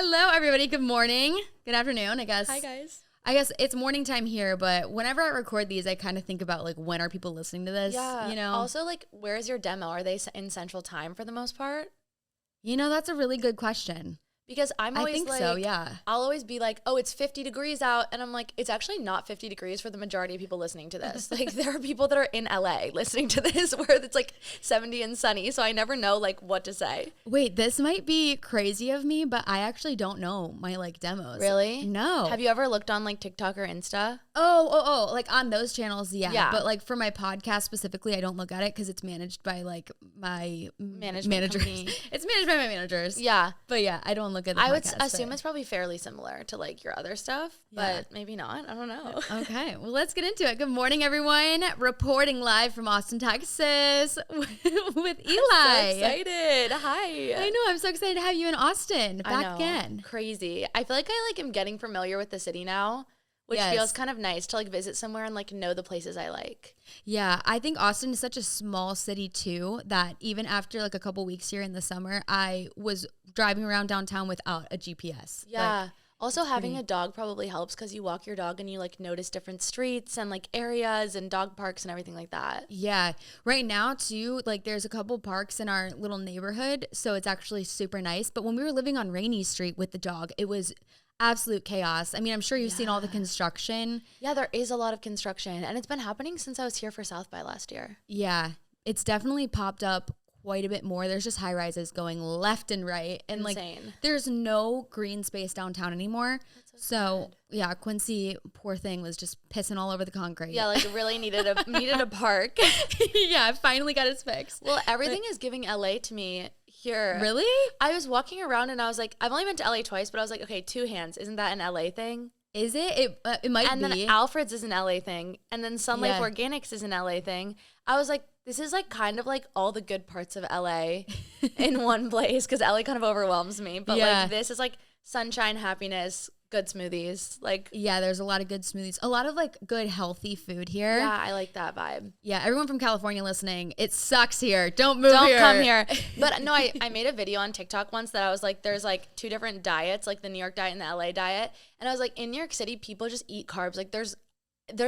Hello, everybody. Good morning. Good afternoon, I guess. Hi, guys. I guess it's morning time here, but whenever I record these, I kind of think about, like, when are people listening to this? Yeah. You know? Also, like, where's your demo? Are they in Central Time for the most part? You know, that's a really good question. Because I'm always I think so, yeah. I'll always be like, oh, it's 50 degrees out. And I'm like, it's actually not 50 degrees for the majority of people listening to this. Like, there are people that are in LA listening to this where it's like 70 and sunny. So I never know, like, what to say. Wait, this might be crazy of me, but I actually don't know my, like, demos. Really? No. Have you ever looked on, like, TikTok or Insta? Oh, like on those channels, yeah. Yeah. But, like, for my podcast specifically, I don't look at it because it's managed by, like, my managers. company. It's managed by my managers. Yeah. But, yeah, I don't look at the I would podcast. assume it's probably fairly similar to, like, your other stuff, Yeah. but maybe not. I don't know. Okay, well, let's get into it. Good morning, everyone. Reporting live from Austin, Texas with Eli. So excited. Hi. I know. I'm so excited to have you in Austin I know. back again. Crazy. I feel like I am getting familiar with the city now, which Yes. feels kind of nice to like visit somewhere and like know the places I like. Yeah, I think Austin is such a small city too that even after like a couple weeks here in the summer, I was driving around downtown without a GPS. Yeah. Like, Also, having a dog probably helps because you walk your dog and you like notice different streets and like areas and dog parks and everything like that. yeah. Right now too, like there's a couple parks in our little neighborhood, so it's actually super nice. But when we were living on Rainy Street with the dog, it was absolute chaos. I mean, I'm sure you've seen all the construction. Yeah, there is a lot of construction and it's been happening since I was here for South by last year. Yeah, it's definitely popped up quite a bit more. There's just high rises going left and right. And Insane. like there's no green space downtown anymore. So yeah, Quincy, poor thing, was just pissing all over the concrete. Yeah, like it really needed a park. Yeah, I finally got it fixed. Well, everything is giving LA to me here. Really? I was walking around and I was like, I've only been to LA twice, but I was like, okay, two hands. Isn't that an LA thing? Is it? It might And be. then Alfred's is an LA thing. And then Sun Life Yeah. Organics is an LA thing. I was like, this is like kind of like all the good parts of LA in one place because LA kind of overwhelms me. But Yeah. like this is like sunshine, happiness, good smoothies. Like, Yeah, there's a lot of good smoothies. A lot of like good healthy food here. yeah, I like that vibe. Yeah, everyone from California listening, it sucks here. Don't move Don't here. come here. But no, I made a video on TikTok once that I was like, there's like two different diets, like the New York diet and the LA diet. And I was like, in New York City, people just eat carbs. Like there's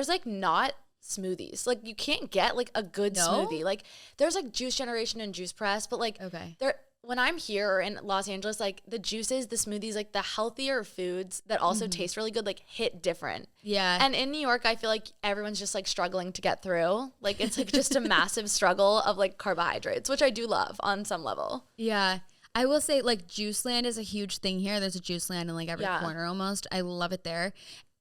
like not smoothies. Like you can't get like a good No? smoothie. Like there's like Juice Generation and Juice Press, but like Okay. when I'm here or in Los Angeles, like the juices, the smoothies, like the healthier foods that also taste really good, like hit different. Yeah. And in New York, I feel like everyone's just like struggling to get through. Like it's like just a massive struggle of like carbohydrates, which I do love on some level. Yeah. I will say like Juice Land is a huge thing here. There's a Juice Land in like every Yeah. corner almost. I love it there.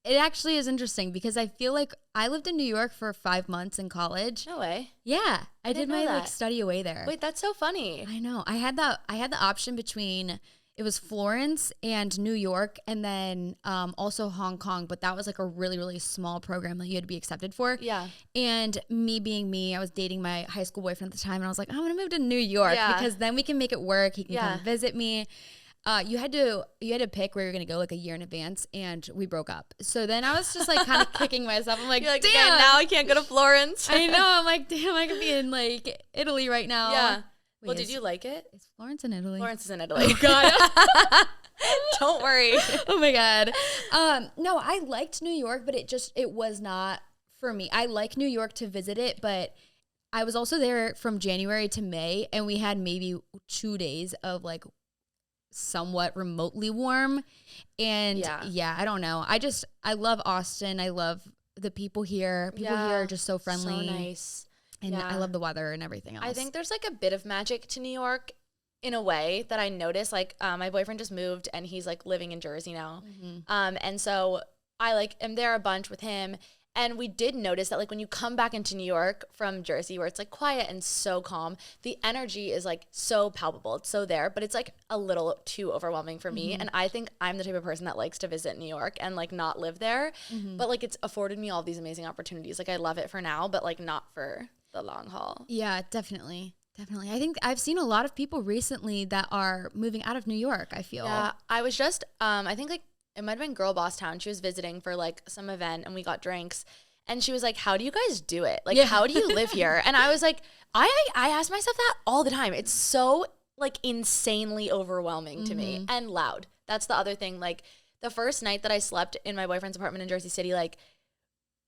It actually is interesting because I feel like I lived in New York for 5 months in college. No way. Yeah. I did didn't know my like that. study away there. Wait, that's so funny. I know. I had the option between it was Florence and New York and then also Hong Kong, but that was like a really, really small program that you had to be accepted for. Yeah. And me being me, I was dating my high school boyfriend at the time and I was like, I want to move to New York Yeah. because then we can make it work. He can Yeah. come visit me. You had to pick where you're gonna go like a year in advance, and we broke up. So then I was just like kind of kicking myself. I'm like, You're like, damn, "Okay, now I can't go to Florence." I know. I'm like, damn, I could be in like Italy right now. Yeah. Wait, Well, did you like it? Is Florence in Italy? Florence is in Italy. Oh God. Don't worry. Oh my God. No, I liked New York, but it was not for me. I like New York to visit it, but I was also there from January to May, and we had maybe 2 days of like somewhat remotely warm. And yeah, I don't know. I love Austin. I love the people here. People here are just so friendly. So nice. And I love the weather and everything else. I think there's like a bit of magic to New York in a way that I noticed. Like my boyfriend just moved and he's like living in Jersey now. And so I like am there a bunch with him. And we did notice that like when you come back into New York from Jersey where it's like quiet and so calm, the energy is like so palpable. It's so there, but it's like a little too overwhelming for me. And I think I'm the type of person that likes to visit New York and like not live there. But like it's afforded me all these amazing opportunities. Like I love it for now, but like not for the long haul. Yeah, definitely. Definitely. I think I've seen a lot of people recently that are moving out of New York, I feel. Yeah, I was just, I think like it might have been Girl Boss Town. She was visiting for like some event and we got drinks. And she was like, how do you guys do it? Like, how do you live here? And I was like, I ask myself that all the time. It's so like insanely overwhelming to me and loud. that's the other thing. Like the first night that I slept in my boyfriend's apartment in Jersey City, like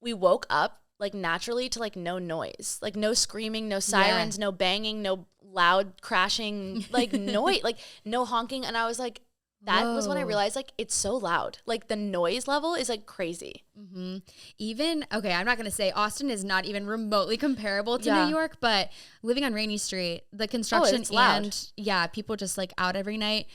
we woke up like naturally to like no noise, like no screaming, no sirens, no banging, no loud crashing, like noise, like no honking. And I was like, that was when I realized like it's so loud. Like the noise level is like crazy. Mm-hmm. Even, okay, I'm not going to say Austin is not even remotely comparable to New York, but living on Rainy Street, the construction and people just like out every night,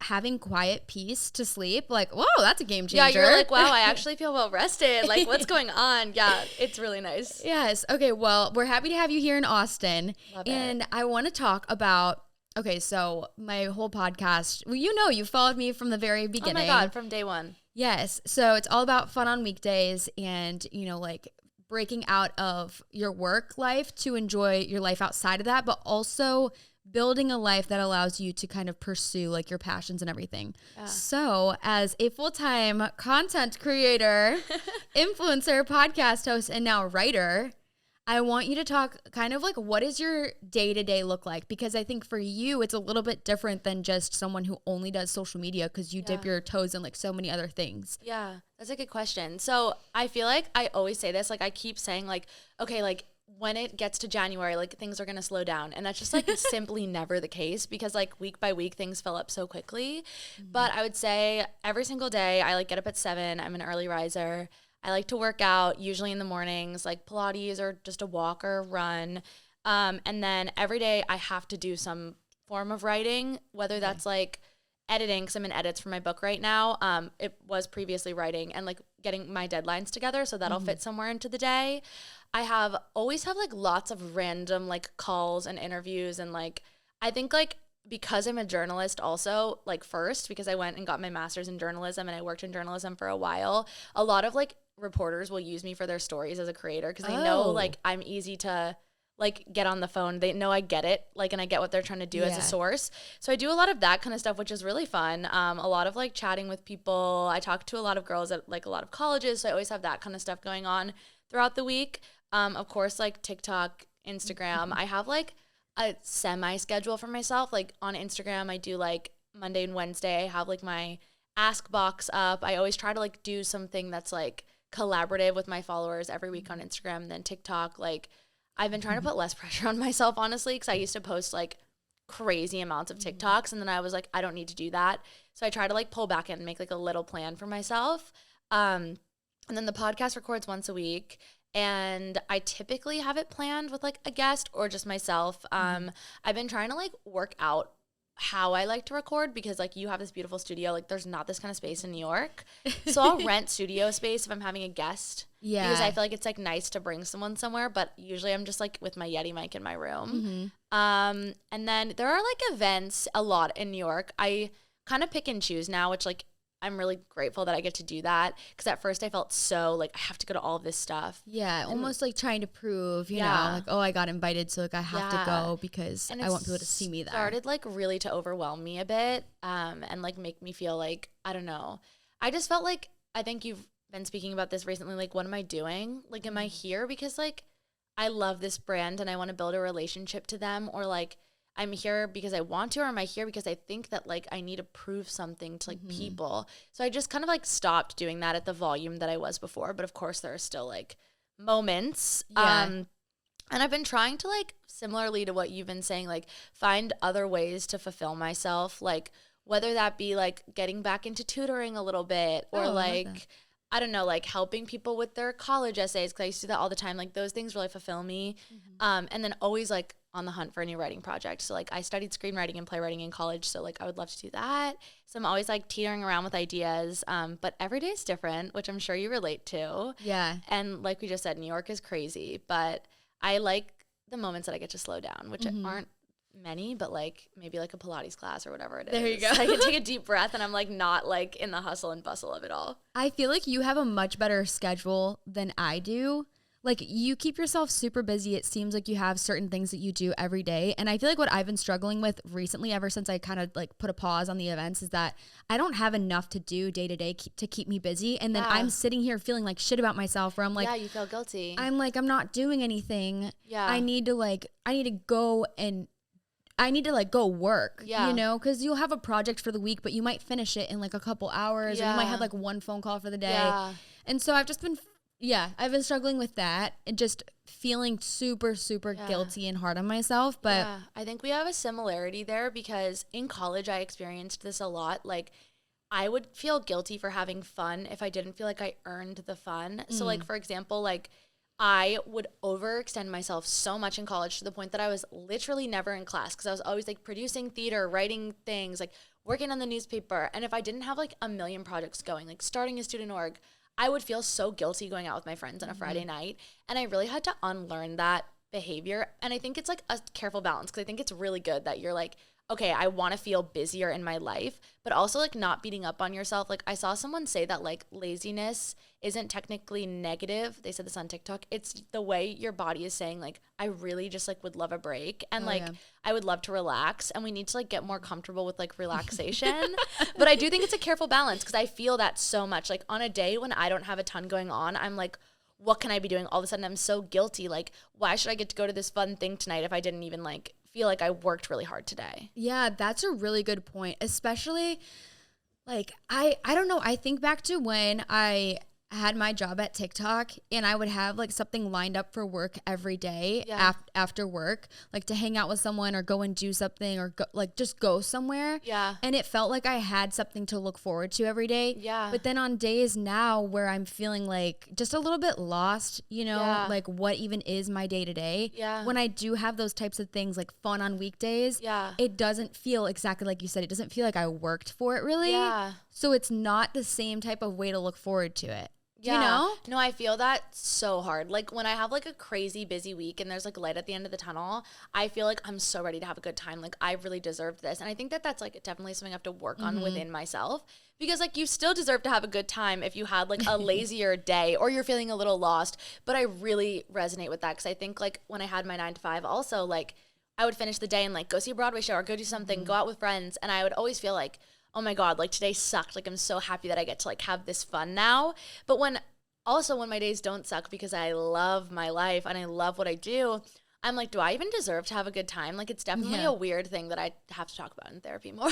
having quiet peace to sleep, like, whoa, that's a game changer. Yeah, you're like, wow, I actually feel well rested. Like what's going on? Yeah, it's really nice. Yes. Okay, well, we're happy to have you here in Austin. Love and it. I want to talk about, okay, so my whole podcast, well, you followed me from the very beginning. Oh my God, from day one. Yes. So it's all about fun on weekdays and, like breaking out of your work life to enjoy your life outside of that, but also building a life that allows you to kind of pursue like your passions and everything. Yeah. So as a full-time content creator, influencer, podcast host, and now writer, I want you to talk kind of like, what does your day-to-day look like? Because I think for you, it's a little bit different than just someone who only does social media because you dip your toes in like so many other things. Yeah, that's a good question. So I feel like I always say this, like I keep saying like, okay, like when it gets to January, like things are going to slow down. And that's just like simply never the case because like week by week, things fill up so quickly. Mm-hmm. But I would say every single day I like get up at 7. I'm an early riser. I like to work out, usually in the mornings, like Pilates or just a walk or a run. And then every day I have to do some form of writing, whether that's like editing, because I'm in edits for my book right now. It was previously writing and like getting my deadlines together, so that'll fit somewhere into the day. I always have like lots of random like calls and interviews, and like I think like because I'm a journalist also, like first, because I went and got my master's in journalism and I worked in journalism for a while, a lot of like reporters will use me for their stories as a creator because they know like I'm easy to like get on the phone. They know I get it, like, and I get what they're trying to do as a source. So I do a lot of that kind of stuff, which is really fun. A lot of like chatting with people. I talk to a lot of girls at like a lot of colleges, so I always have that kind of stuff going on throughout the week. Of course, like TikTok, Instagram. I have like a semi-schedule for myself. Like on Instagram, I do like Monday and Wednesday. I have like my ask box up. I always try to like do something that's like collaborative with my followers every week on Instagram. And then TikTok, like I've been trying to put less pressure on myself, honestly, because I used to post like crazy amounts of TikToks, and then I was like, I don't need to do that. So I try to like pull back and make like a little plan for myself. And then the podcast records once a week, and I typically have it planned with like a guest or just myself. I've been trying to like work out how I like to record because like you have this beautiful studio, like there's not this kind of space in New York. So I'll rent studio space if I'm having a guest. Yeah. Because I feel like it's like nice to bring someone somewhere, but usually I'm just like with my Yeti mic in my room. And then there are like events a lot in New York. I kind of pick and choose now, which like I'm really grateful that I get to do that because at first I felt so like I have to go to all of this stuff. Yeah, almost like trying to prove, you know, like, oh, I got invited, so like I have to go because I want people to see me there. It started like really to overwhelm me a bit and like make me feel like, I don't know. I just felt like, I think you've been speaking about this recently, like what am I doing? Like am I here because like I love this brand and I want to build a relationship to them, or like I'm here because I want to, or am I here because I think that like I need to prove something to like people? So I just kind of like stopped doing that at the volume that I was before. But of course there are still like moments. And I've been trying to like, similarly to what you've been saying, like find other ways to fulfill myself, like whether that be like getting back into tutoring a little bit, or like, I don't know, like helping people with their college essays, because I used to do that all the time. Like those things really fulfill me. And then always like on the hunt for a new writing project. So like I studied screenwriting and playwriting in college, so like I would love to do that. So I'm always like teetering around with ideas, but every day is different, which I'm sure you relate to. Yeah. And like we just said, New York is crazy, but I like the moments that I get to slow down, which aren't many, but like maybe like a Pilates class or whatever it is. There you go. I can take a deep breath and I'm like not like in the hustle and bustle of it all. I feel like you have a much better schedule than I do. Like you keep yourself super busy. It seems like you have certain things that you do every day. And I feel like what I've been struggling with recently, ever since I kind of like put a pause on the events, is that I don't have enough to do day to day to keep me busy. And then I'm sitting here feeling like shit about myself, where I'm like, you feel guilty. I'm like, I'm not doing anything. Yeah. I need to go and I need to like go work, Yeah. you know, because you'll have a project for the week, but you might finish it in like a couple hours, or you might have Yeah. like one phone call for the day. Yeah. And so I've just been, I've been struggling with that and just feeling super, super guilty and hard on myself. But yeah, I think we have a similarity there because in college I experienced this a lot. Like I would feel guilty for having fun if I didn't feel like I earned the fun. So like, for example, like I would overextend myself so much in college to the point that I was literally never in class because I was always like producing theater, writing things, like working on the newspaper. And if I didn't have like a million projects going, like starting a student org, I would feel so guilty going out with my friends on a Friday night. And I really had to unlearn that behavior. And I think it's like a careful balance because I think it's really good that you're like, okay, I want to feel busier in my life, but also like not beating up on yourself. Like I saw someone say that like laziness isn't technically negative. They said this on TikTok. It's the way your body is saying like, I really just like would love a break and I would love to relax, and we need to like get more comfortable with like relaxation. But I do think it's a careful balance because I feel that so much. Like on a day when I don't have a ton going on, I'm like, what can I be doing? All of a sudden I'm so guilty. Like, why should I get to go to this fun thing tonight if I didn't even like feel like I worked really hard today? yeah, that's a really good point. Especially like I don't know. I think back to when I had my job at TikTok and I would have like something lined up for work every day after work, like to hang out with someone or go and do something or go, like just go somewhere. Yeah. And it felt like I had something to look forward to every day. Yeah. But then on days now where I'm feeling like just a little bit lost, you know, like what even is my day to day? Yeah. When I do have those types of things like fun on weekdays, it doesn't feel exactly like you said. It doesn't feel like I worked for it really. Yeah. So it's not the same type of way to look forward to it. Yeah. You know? No, I feel that so hard. Like when I have like a crazy busy week and there's like light at the end of the tunnel, I feel like I'm so ready to have a good time. Like I really deserved this. And I think that that's like definitely something I have to work on within myself, because like you still deserve to have a good time if you had like a lazier day or you're feeling a little lost. But I really resonate with that because I think like when I had my 9 to 5 also, like I would finish the day and like go see a Broadway show or go do something, go out with friends. And I would always feel like, oh my God, like today sucked. Like I'm so happy that I get to like have this fun now. But when my days don't suck because I love my life and I love what I do, I'm like, do I even deserve to have a good time? Like it's definitely a weird thing that I have to talk about in therapy more.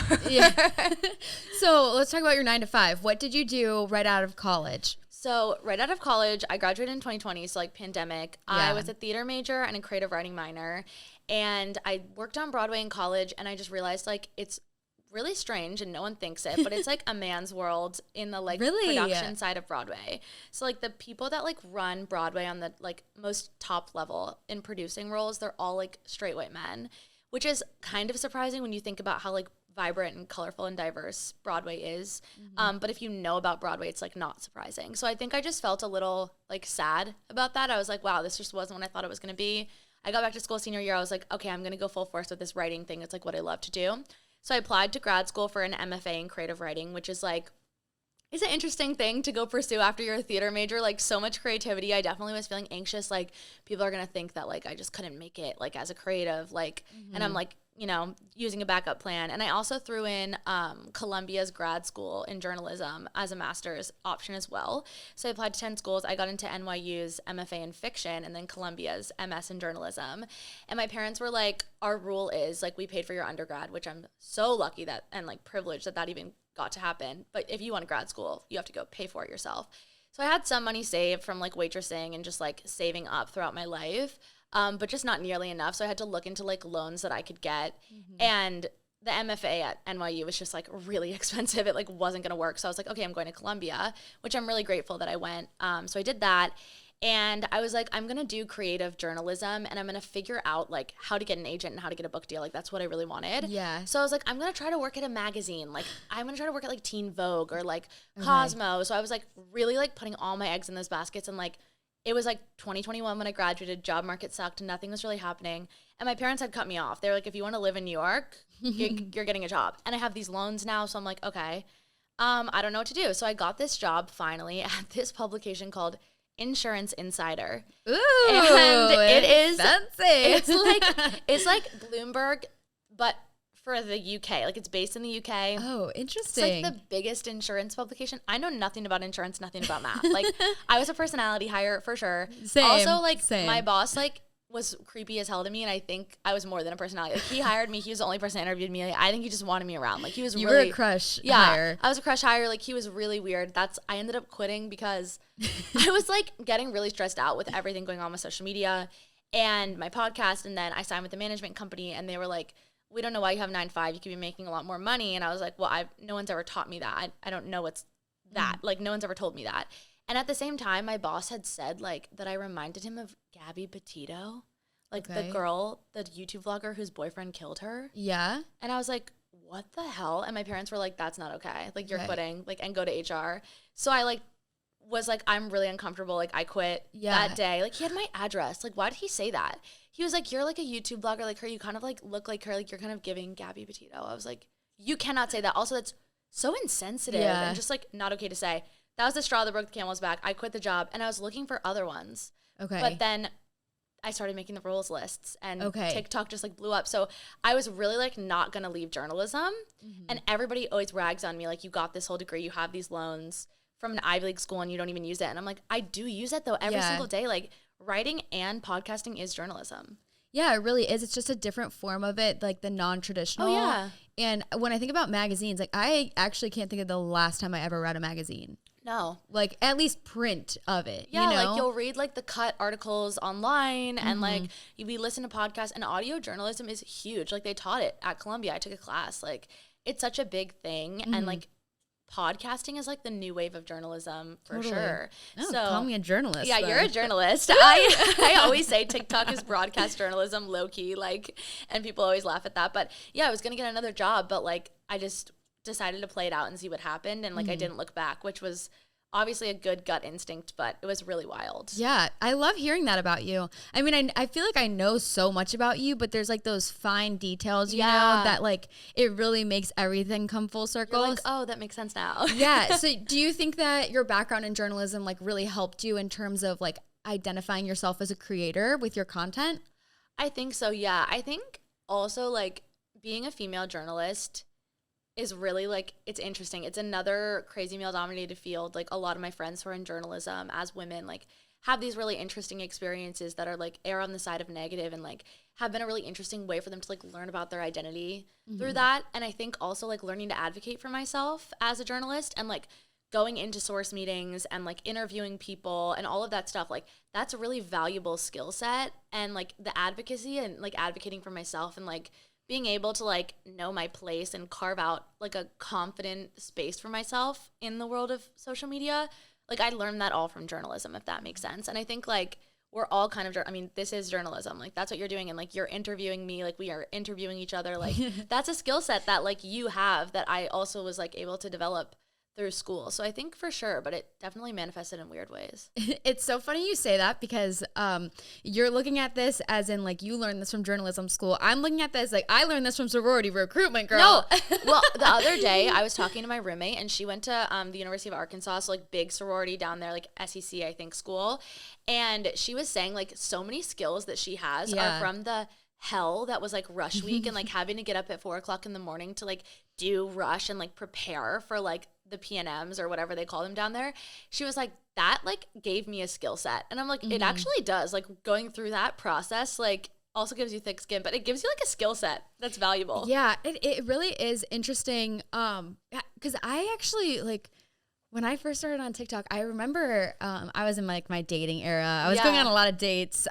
So let's talk about your 9 to 5. What did you do right out of college? So right out of college, I graduated in 2020, so like pandemic. I was a theater major and a creative writing minor. And I worked on Broadway in college, and I just realized like it's really strange and no one thinks it, but it's like a man's world in the like production side of Broadway. So like the people that like run Broadway on the like most top level in producing roles, they're all like straight white men, which is kind of surprising when you think about how like vibrant and colorful and diverse Broadway is. But if you know about Broadway, it's like not surprising. So I think I just felt a little like sad about that. I was like, wow, this just wasn't what I thought it was going to be. I got back to school senior year. I was like, okay, I'm going to go full force with this writing thing. It's like what I love to do. So I applied to grad school for an MFA in creative writing, which is like, it's an interesting thing to go pursue after you're a theater major. Like so much creativity. I definitely was feeling anxious. Like people are going to think that like I just couldn't make it like as a creative, like, and I'm like, you know, using a backup plan. And I also threw in Columbia's grad school in journalism as a master's option as well. So I applied to 10 schools. I got into NYU's MFA in fiction and then Columbia's MS in journalism. And my parents were like, our rule is like we paid for your undergrad, which I'm so lucky that and like privileged that even got to happen. But if you want grad school, you have to go pay for it yourself. So I had some money saved from like waitressing and just like saving up throughout my life. But just not nearly enough. So I had to look into like loans that I could get. And the MFA at NYU was just like really expensive. It like wasn't going to work. So I was like, okay, I'm going to Columbia, which I'm really grateful that I went. So I did that. And I was like, I'm going to do creative journalism and I'm going to figure out like how to get an agent and how to get a book deal. Like that's what I really wanted. Yeah. So I was like, I'm going to try to work at a magazine. Like I'm going to try to work at like Teen Vogue or like Cosmo. So I was like really like putting all my eggs in those baskets, and like it was like 2021 when I graduated, job market sucked, nothing was really happening. And my parents had cut me off. They were like, if you want to live in New York, you're getting a job. And I have these loans now. So I'm like, okay, I don't know what to do. So I got this job finally at this publication called Insurance Insider. Ooh, and it is fancy. It's like Bloomberg, but for the UK. Like it's based in the UK. Oh, interesting. It's like the biggest insurance publication. I know nothing about insurance, nothing about math. Like I was a personality hire for sure. Same. Also, like same. my boss like was creepy as hell to me, and I think I was more than a personality. Like, he hired me. He was the only person that interviewed me. Like, I think he just wanted me around. Like, he was you really... were a crush yeah, hire. I was a crush hire. Like, he was really weird. I ended up quitting because I was, like, getting really stressed out with everything going on with social media and my podcast, and then I signed with the management company, and they were like, we don't know why you have 9-5. You could be making a lot more money. And I was like, well, no one's ever taught me that. I don't know what's that. Like, no one's ever told me that. And at the same time, my boss had said, like, that I reminded him of Gabby Petito. Like, the girl, the YouTube vlogger whose boyfriend killed her. Yeah. And I was like, what the hell? And my parents were like, that's not okay. Like, you're quitting, like, and go to HR. So I, like, was like, I'm really uncomfortable. Like, I quit that day. Like, he had my address. Like, why did he say that? He was like, you're like a YouTube blogger like her. You kind of, like, look like her. Like, you're kind of giving Gabby Petito. I was like, you cannot say that. Also, that's so insensitive and just, like, not okay to say. That was the straw that broke the camel's back. I quit the job, and I was looking for other ones. Okay. But then I started making the rules lists, and TikTok just, like, blew up. So I was really, like, not going to leave journalism. And everybody always rags on me, like, you got this whole degree, you have these loans from an Ivy League school, and you don't even use it. And I'm like, I do use it, though, every single day. Like, writing and podcasting is journalism. Yeah, it really is. It's just a different form of it, like the non-traditional. Oh, yeah. And when I think about magazines, like, I actually can't think of the last time I ever read a magazine. No. Like, at least print of it. Yeah, you know? like, you'll read, like, the cut articles online, and, like, we listen to podcasts, and audio journalism is huge. Like, they taught it at Columbia. I took a class. Like, it's such a big thing, and, like, podcasting is, like, the new wave of journalism for sure. Oh, so call me a journalist. Yeah, then. You're a journalist. I always say TikTok is broadcast journalism, low-key, like, and people always laugh at that. But, yeah, I was going to get another job, but, like, I just decided to play it out and see what happened, and, like, I didn't look back, which was obviously a good gut instinct, but it was really wild. Yeah, I love hearing that about you. I mean, I feel like I know so much about you, but there's, like, those fine details, you know, that, like, it really makes everything come full circle. You're like, oh, that makes sense now. Yeah, so do you think that your background in journalism, like, really helped you in terms of, like, identifying yourself as a creator with your content? I think so, yeah. I think also, like, being a female journalist is really, like, it's interesting. It's another crazy male-dominated field. Like, a lot of my friends who are in journalism as women, like, have these really interesting experiences that are, like, err on the side of negative, and, like, have been a really interesting way for them to, like, learn about their identity through that. And I think also, like, learning to advocate for myself as a journalist, and, like, going into source meetings and, like, interviewing people and all of that stuff, like, that's a really valuable skill set. And, like, the advocacy and, like, advocating for myself, and, like, being able to, like, know my place and carve out, like, a confident space for myself in the world of social media. Like, I learned that all from journalism, if that makes sense. And I think, like, we're all kind of, I mean, this is journalism. Like, that's what you're doing. And, like, you're interviewing me. Like, we are interviewing each other. Like, that's a skill set that, like, you have that I also was, like, able to develop through school. So I think for sure, but it definitely manifested in weird ways. It's so funny you say that, because you're looking at this as in, like, you learned this from journalism school. I'm looking at this like, I learned this from sorority recruitment, girl. No. Well, the other day I was talking to my roommate, and she went to the University of Arkansas, so, like, big sorority down there, like SEC, I think, school. And she was saying, like, so many skills that she has are from the hell that was, like, rush week, and, like, having to get up at 4:00 in the morning to, like, do rush and, like, prepare for, like, the PNMs or whatever they call them down there. She was like, that, like, gave me a skill set. And I'm like, it actually does. Like, going through that process, like, also gives you thick skin, but it gives you, like, a skill set that's valuable. Yeah, it really is interesting. Because I actually, like, when I first started on TikTok, I remember I was in, like, my dating era. I was going on a lot of dates.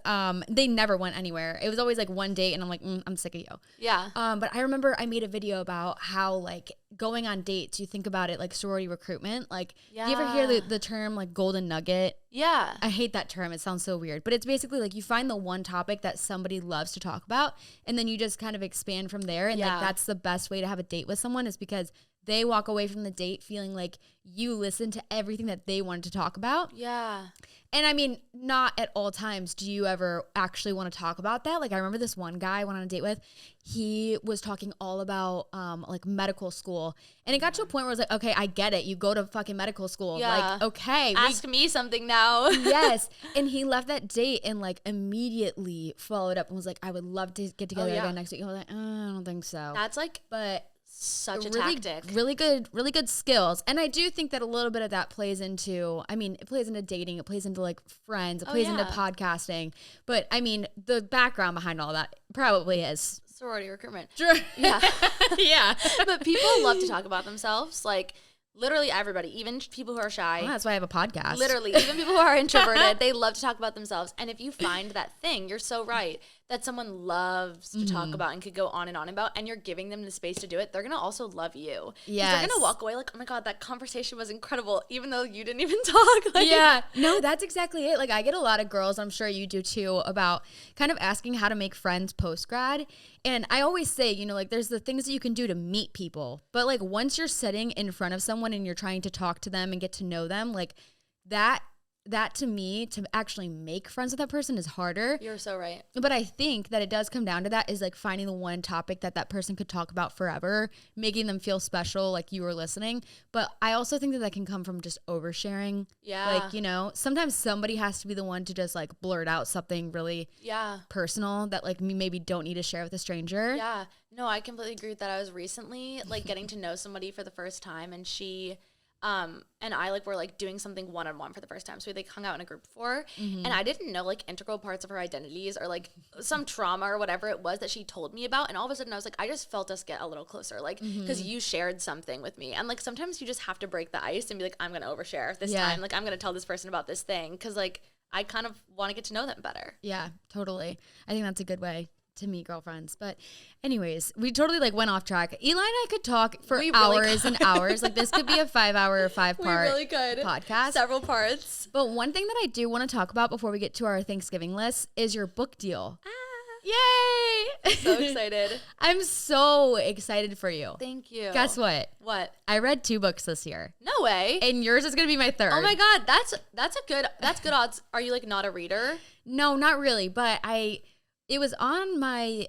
They never went anywhere. It was always, like, one date, and I'm like, I'm sick of you. Yeah. But I remember I made a video about how, like, going on dates, you think about it like sorority recruitment. Like, you ever hear the term, like, golden nugget? Yeah. I hate that term. It sounds so weird. But it's basically, like, you find the one topic that somebody loves to talk about, and then you just kind of expand from there. And, like, that's the best way to have a date with someone, is because they walk away from the date feeling like you listened to everything that they wanted to talk about. Yeah. And I mean, not at all times do you ever actually want to talk about that. Like, I remember this one guy I went on a date with. He was talking all about, like, medical school. And it got to a point where I was like, okay, I get it. You go to fucking medical school. Yeah. Like, okay. Ask me something now. Yes. And he left that date and, like, immediately followed up and was like, I would love to get together again next week. I was like, I don't think so. That's, like, but such a really, tactic. Really good skills. And I do think that a little bit of that plays into, I mean, it plays into dating, it plays into like friends, it plays into podcasting. But I mean, the background behind all that probably is sorority recruitment. Sure. Yeah. Yeah. But people love to talk about themselves. Like, literally everybody, even people who are shy. Well, that's why I have a podcast. Literally, even people who are introverted, they love to talk about themselves. And if you find that thing, you're so right, that someone loves to talk about and could go on and about, and you're giving them the space to do it, they're going to also love you. Yes. They're going to walk away like, oh my God, that conversation was incredible, even though you didn't even talk. Like, yeah. No, that's exactly it. Like, I get a lot of girls, I'm sure you do too, about kind of asking how to make friends post-grad. And I always say, you know, like, there's the things that you can do to meet people. But, like, once you're sitting in front of someone and you're trying to talk to them and get to know them, like, that to me, to actually make friends with that person is harder. You're so right. But I think that it does come down to that, is like finding the one topic that person could talk about forever, making them feel special, like you were listening. But I also think that can come from just oversharing. Yeah. Like, you know, sometimes somebody has to be the one to just like blurt out something really personal that like we maybe don't need to share with a stranger. Yeah. No, I completely agree with that. I was recently like getting to know somebody for the first time, and she and I like were like doing something one-on-one for the first time. So we like hung out in a group before, and I didn't know like integral parts of her identities or like some trauma or whatever it was that she told me about. And all of a sudden I was like, I just felt us get a little closer, like because you shared something with me. And like sometimes you just have to break the ice and be like, I'm going to overshare this time. Like I'm going to tell this person about this thing, because like I kind of want to get to know them better. Yeah, totally. I think that's a good way to meet girlfriends. But anyways, we totally like went off track. Eli and I could talk for hours and hours. Like this could be a 5-hour or 5-part podcast. Several parts. But one thing that I do want to talk about before we get to our Thanksgiving list is your book deal. Yay! So excited. I'm so excited for you. Thank you. Guess what? What? I read 2 books this year. No way. And yours is going to be my 3rd. Oh my God. That's good odds. Are you like not a reader? No, not really. But it was on my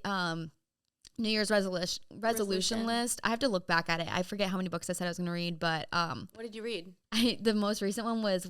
New Year's resolution list. I have to look back at it. I forget how many books I said I was going to read, but what did you read? The most recent one was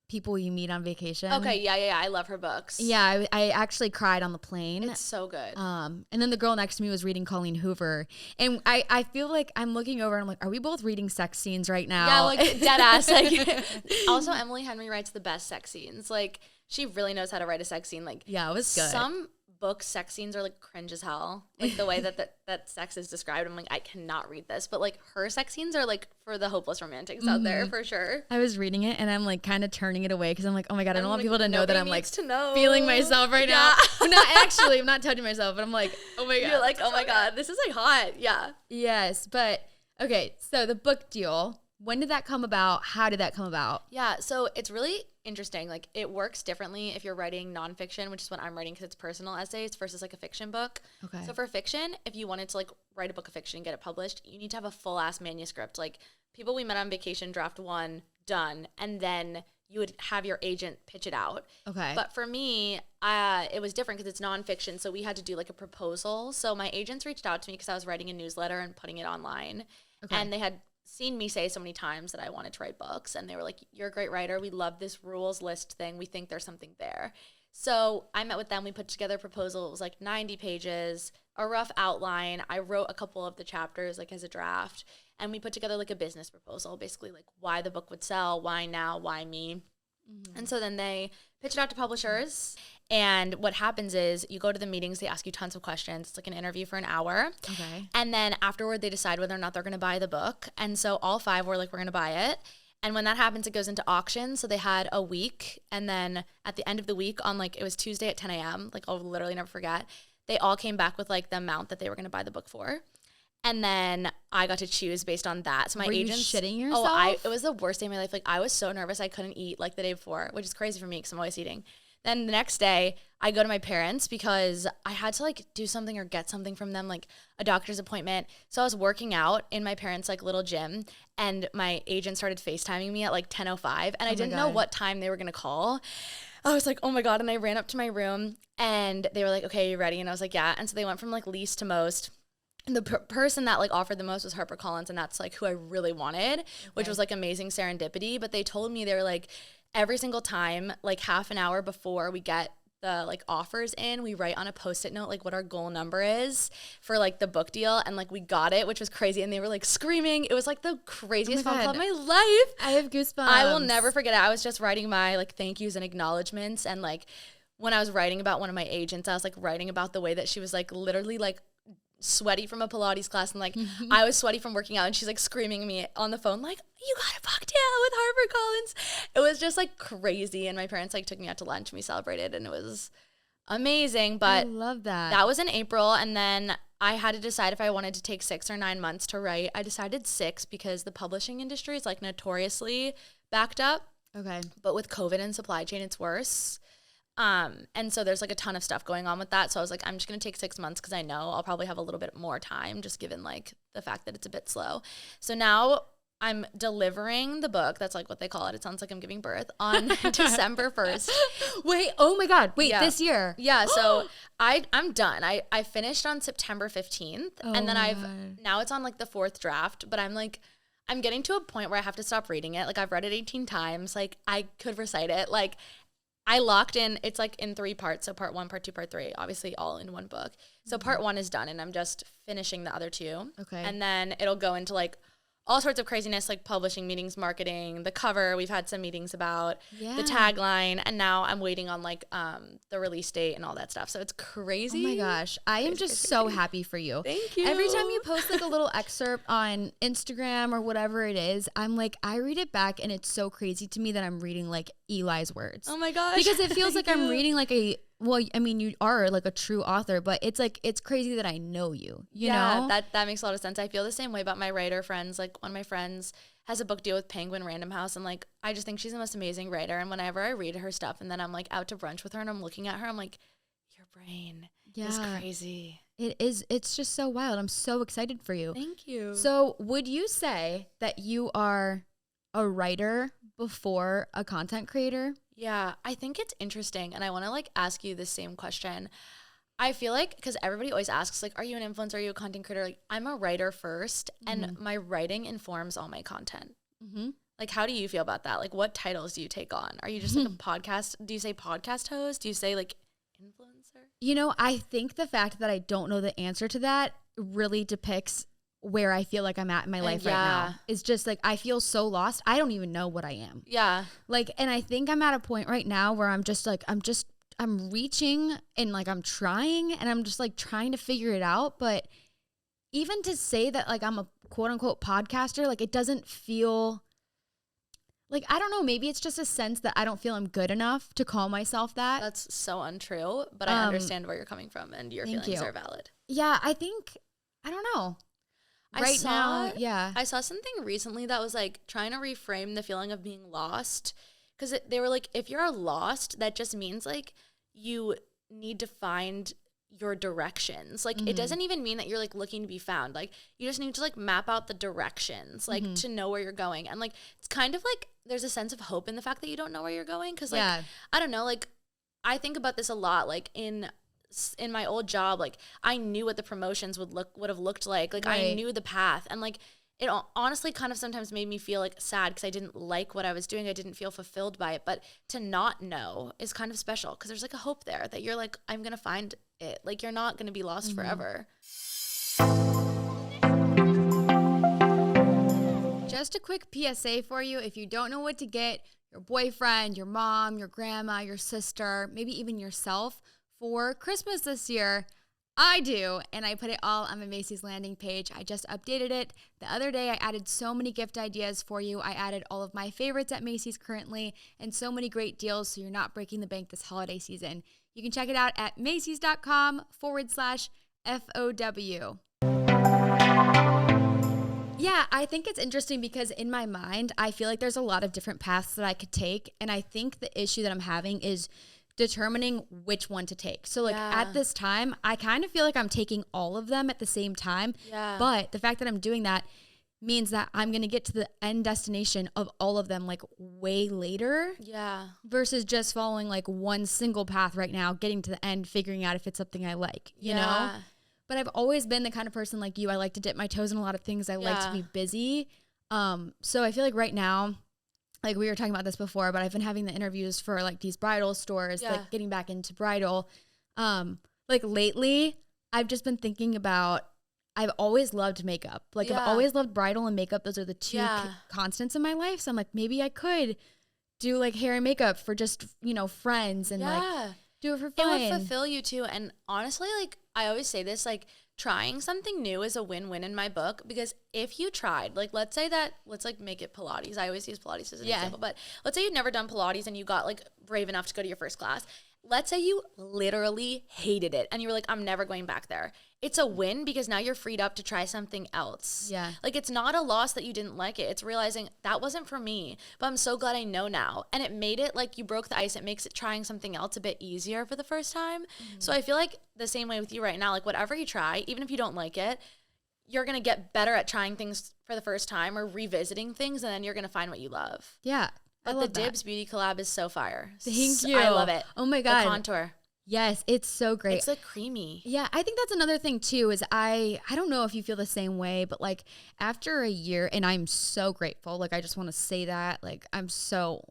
People You Meet on Vacation. Okay, yeah. I love her books. Yeah, I actually cried on the plane. It's so good. And then the girl next to me was reading Colleen Hoover, and I feel like I'm looking over and I'm like, are we both reading sex scenes right now? Yeah, like dead ass. Like, also, Emily Henry writes the best sex scenes. Like, she really knows how to write a sex scene. Like, yeah, it was good. Some book sex scenes are like cringe as hell, like the way that sex is described. I'm like, I cannot read this. But like her sex scenes are like for the hopeless romantics out there, for sure. I was reading it and I'm like kind of turning it away because I'm like, oh my God, I don't want people to know that I'm like to feeling myself right now. I'm not touching myself, but I'm like, oh my God. You're like, oh my God, this is like hot. Yeah. Yes. But okay, so the book deal, when did that come about? How did that come about? Yeah, so it's really interesting. Like, it works differently if you're writing nonfiction, which is what I'm writing because it's personal essays, versus like a fiction book. Okay. So for fiction, if you wanted to like write a book of fiction and get it published, you need to have a full ass manuscript. Like, People We Met on Vacation, draft 1, done, and then you would have your agent pitch it out. Okay. But for me, it was different because it's nonfiction, so we had to do like a proposal. So my agents reached out to me because I was writing a newsletter and putting it online, and they had seen me say so many times that I wanted to write books, and they were like, you're a great writer, we love this rules list thing, we think there's something there. So I met with them, we put together a proposal. It was like 90 pages, a rough outline. I wrote a couple of the chapters like as a draft, and we put together like a business proposal, basically like why the book would sell, why now, why me. And so then they pitch it out to publishers, and what happens is you go to the meetings, they ask you tons of questions. It's like an interview for an hour. Okay. And then afterward, they decide whether or not they're going to buy the book. And so all 5 were like, we're going to buy it. And when that happens, it goes into auction. So they had a week, and then at the end of the week on like, it was Tuesday at 10 a.m., like I'll literally never forget, they all came back with like the amount that they were going to buy the book for. And then I got to choose based on that. So my agent, shitting yourself? It was the worst day of my life. Like, I was so nervous I couldn't eat like the day before, which is crazy for me because I'm always eating. Then the next day, I go to my parents because I had to like do something or get something from them, like a doctor's appointment. So I was working out in my parents' like little gym, and my agent started FaceTiming me at like 10:05, and I didn't know what time they were gonna call. I was like, oh my God, and I ran up to my room, and they were like, okay, you ready? And I was like, yeah. And so they went from like least to most. And the person that like offered the most was HarperCollins, and that's like who I really wanted, which was like amazing serendipity. But they told me, they were like, every single time, like half an hour before we get the like offers in, we write on a Post-it note like what our goal number is for like the book deal, and like we got it, which was crazy, and they were like screaming. It was like the craziest phone call of my life. I have goosebumps. I will never forget it. I was just writing my like thank yous and acknowledgements, and like when I was writing about one of my agents, I was like writing about the way that she was like literally like sweaty from a Pilates class, and like I was sweaty from working out, and she's like screaming at me on the phone like, you got a book deal with HarperCollins. It was just like crazy, and my parents like took me out to lunch and we celebrated, and it was amazing. But I love that. That was in April, and then I had to decide if I wanted to take 6 or 9 months to write. I decided 6 because the publishing industry is like notoriously backed up. Okay. But with COVID and supply chain, it's worse. And so there's like a ton of stuff going on with that. So I was like, I'm just going to take 6 months because I know I'll probably have a little bit more time just given like the fact that it's a bit slow. So now I'm delivering the book. That's like what they call it. It sounds like I'm giving birth on December 1st. Wait, oh my God. Wait, Yeah. this year. Yeah. So I'm done. I finished on September 15th and then now it's on like the 4th draft, but I'm getting to a point where I have to stop reading it. Like I've read it 18 times. Like I could recite it. Like I locked in, it's like in 3 parts. So part 1, part 2, part 3, obviously all in one book. So part 1 is done and I'm just finishing the other 2. Okay. And then it'll go into like all sorts of craziness, like publishing meetings, marketing, the cover. We've had some meetings about the tagline, and now I'm waiting on like the release date and all that stuff. So it's crazy. Oh my gosh. I am just so happy for you. Thank you. Every time you post like a little excerpt on Instagram or whatever it is, I'm like, I read it back and it's so crazy to me that I'm reading like Eli's words. Oh my gosh. Because it feels like I'm reading like well, I mean, you are like a true author, but it's like, it's crazy that I know you know? That makes a lot of sense. I feel the same way about my writer friends. Like one of my friends has a book deal with Penguin Random House, and like, I just think she's the most amazing writer. And whenever I read her stuff and then I'm like out to brunch with her and I'm looking at her, I'm like, your brain is crazy. It is. It's just so wild. I'm so excited for you. Thank you. So would you say that you are a writer before a content creator? Yeah, I think it's interesting, and I want to like ask you the same question. I feel like, because everybody always asks like, are you an influencer, are you a content creator? Like, I'm a writer first, and my writing informs all my content. Like, how do you feel about that? Like, what titles do you take on? Are you just like a podcast? Do you say podcast host? Do you say like influencer? You know, I think the fact that I don't know the answer to that really depicts where I feel like I'm at in my life right now. It's just like, I feel so lost. I don't even know what I am. Yeah. Like, and I think I'm at a point right now where I'm just like, I'm reaching and like, I'm trying and I'm just like trying to figure it out. But even to say that like, I'm a quote unquote podcaster, like it doesn't feel like, I don't know, maybe it's just a sense that I don't feel I'm good enough to call myself that. That's so untrue, but I understand where you're coming from and your feelings are valid. Yeah. I think, I don't know. I saw something recently that was like trying to reframe the feeling of being lost, because they were like, if you're lost, that just means like you need to find your directions. Like it doesn't even mean that you're like looking to be found. Like you just need to like map out the directions, like to know where you're going. And like it's kind of like there's a sense of hope in the fact that you don't know where you're going, because like I don't know, like I think about this a lot. Like in my old job, like I knew what the promotions would have looked like. Like I knew the path, and like it honestly kind of sometimes made me feel like sad because I didn't like what I was doing. I didn't feel fulfilled by it. But to not know is kind of special, because there's like a hope there that you're like, I'm gonna find it. Like you're not gonna be lost forever. Just a quick PSA for you. If you don't know what to get your boyfriend, your mom, your grandma, your sister, maybe even yourself for Christmas this year, I do, and I put it all on my Macy's landing page. I just updated it the other day. I added so many gift ideas for you. I added all of my favorites at Macy's currently and so many great deals, so you're not breaking the bank this holiday season. You can check it out at Macy's.com/FOW. Yeah, I think it's interesting because in my mind, I feel like there's a lot of different paths that I could take, and I think the issue that I'm having is determining which one to take. So like at this time, I kind of feel like I'm taking all of them at the same time. Yeah. But the fact that I'm doing that means that I'm going to get to the end destination of all of them like way later. Yeah. Versus just following like one single path right now, getting to the end, figuring out if it's something I like, you know? But I've always been the kind of person like you. I like to dip my toes in a lot of things. I like to be busy. So I feel like right now like we were talking about this before, but I've been having the interviews for like these bridal stores, like getting back into bridal. Like lately I've just been thinking about, I've always loved makeup. Like I've always loved bridal and makeup. Those are the two constants in my life. So I'm like, maybe I could do like hair and makeup for just, you know, friends and like do it for fun. It would fulfill you too. And honestly, like I always say this, like trying something new is a win-win in my book, because if you tried, like let's like make it Pilates. I always use Pilates as an example, but let's say you'd never done Pilates and you got like brave enough to go to your first class. Let's say you literally hated it and you were like, I'm never going back there. It's a win because now you're freed up to try something else. Yeah. Like it's not a loss that you didn't like it. It's realizing that wasn't for me, but I'm so glad I know now. And it made it like you broke the ice. It makes it trying something else a bit easier for the first time. So I feel like the same way with you right now, like whatever you try, even if you don't like it, you're going to get better at trying things for the first time or revisiting things, and then you're going to find what you love. Yeah. But the Dibs Beauty collab is so fire. Thank you. I love it. Oh my God. The contour. Yes, it's so great. It's like creamy. Yeah, I think that's another thing too, is I don't know if you feel the same way, but like after a year, and I'm so grateful, like I just want to say that, like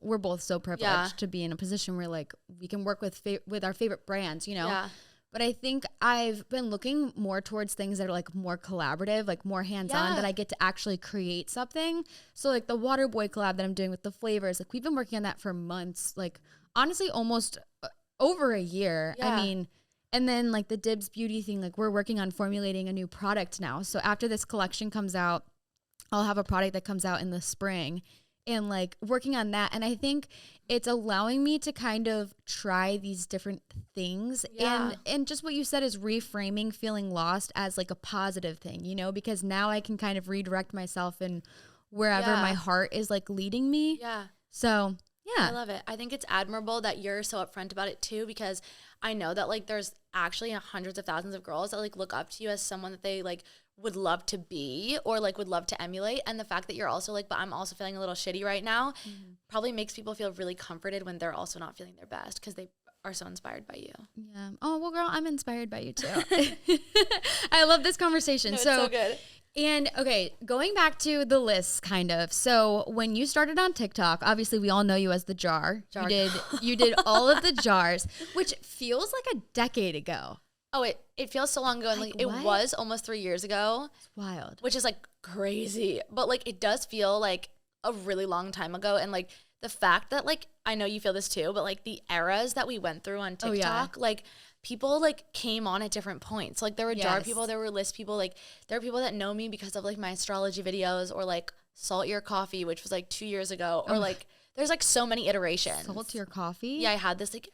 we're both so privileged to be in a position where like we can work with our favorite brands, you know? Yeah. But I think I've been looking more towards things that are like more collaborative, like more hands-on, that I get to actually create something. So like the Waterboy collab that I'm doing with the flavors, like we've been working on that for months, like honestly almost over a year. I mean, and then like the Dibs Beauty thing, like we're working on formulating a new product now. So after this collection comes out, I'll have a product that comes out in the spring, and like working on that. And I think it's allowing me to kind of try these different things. And just what you said is reframing feeling lost as like a positive thing, you know, because now I can kind of redirect myself and wherever my heart is like leading me. Yeah. So yeah. I love it. I think it's admirable that you're so upfront about it too, because I know that like there's actually hundreds of thousands of girls that like look up to you as someone that they like would love to be or like would love to emulate. And the fact that you're also like, but I'm also feeling a little shitty right now, probably makes people feel really comforted when they're also not feeling their best, because they are so inspired by you. Yeah. Oh, well, girl, I'm inspired by you too. I love this conversation. No, it's so good. And okay, going back to the list kind of. So when you started on TikTok, obviously we all know you as the jar. You did all of the jars, which feels like a decade ago. Oh, it feels so long ago. And like it was almost 3 years ago. It's wild. Which is like crazy. But like it does feel like a really long time ago. And like the fact that like, I know you feel this too, but like the eras that we went through on TikTok, like people like came on at different points. Like there were jar people, there were list people, like there are people that know me because of like my astrology videos, or like Salt Your Coffee, which was like 2 years ago, or like there's like so many iterations. Salt Your Coffee? Yeah, I had this like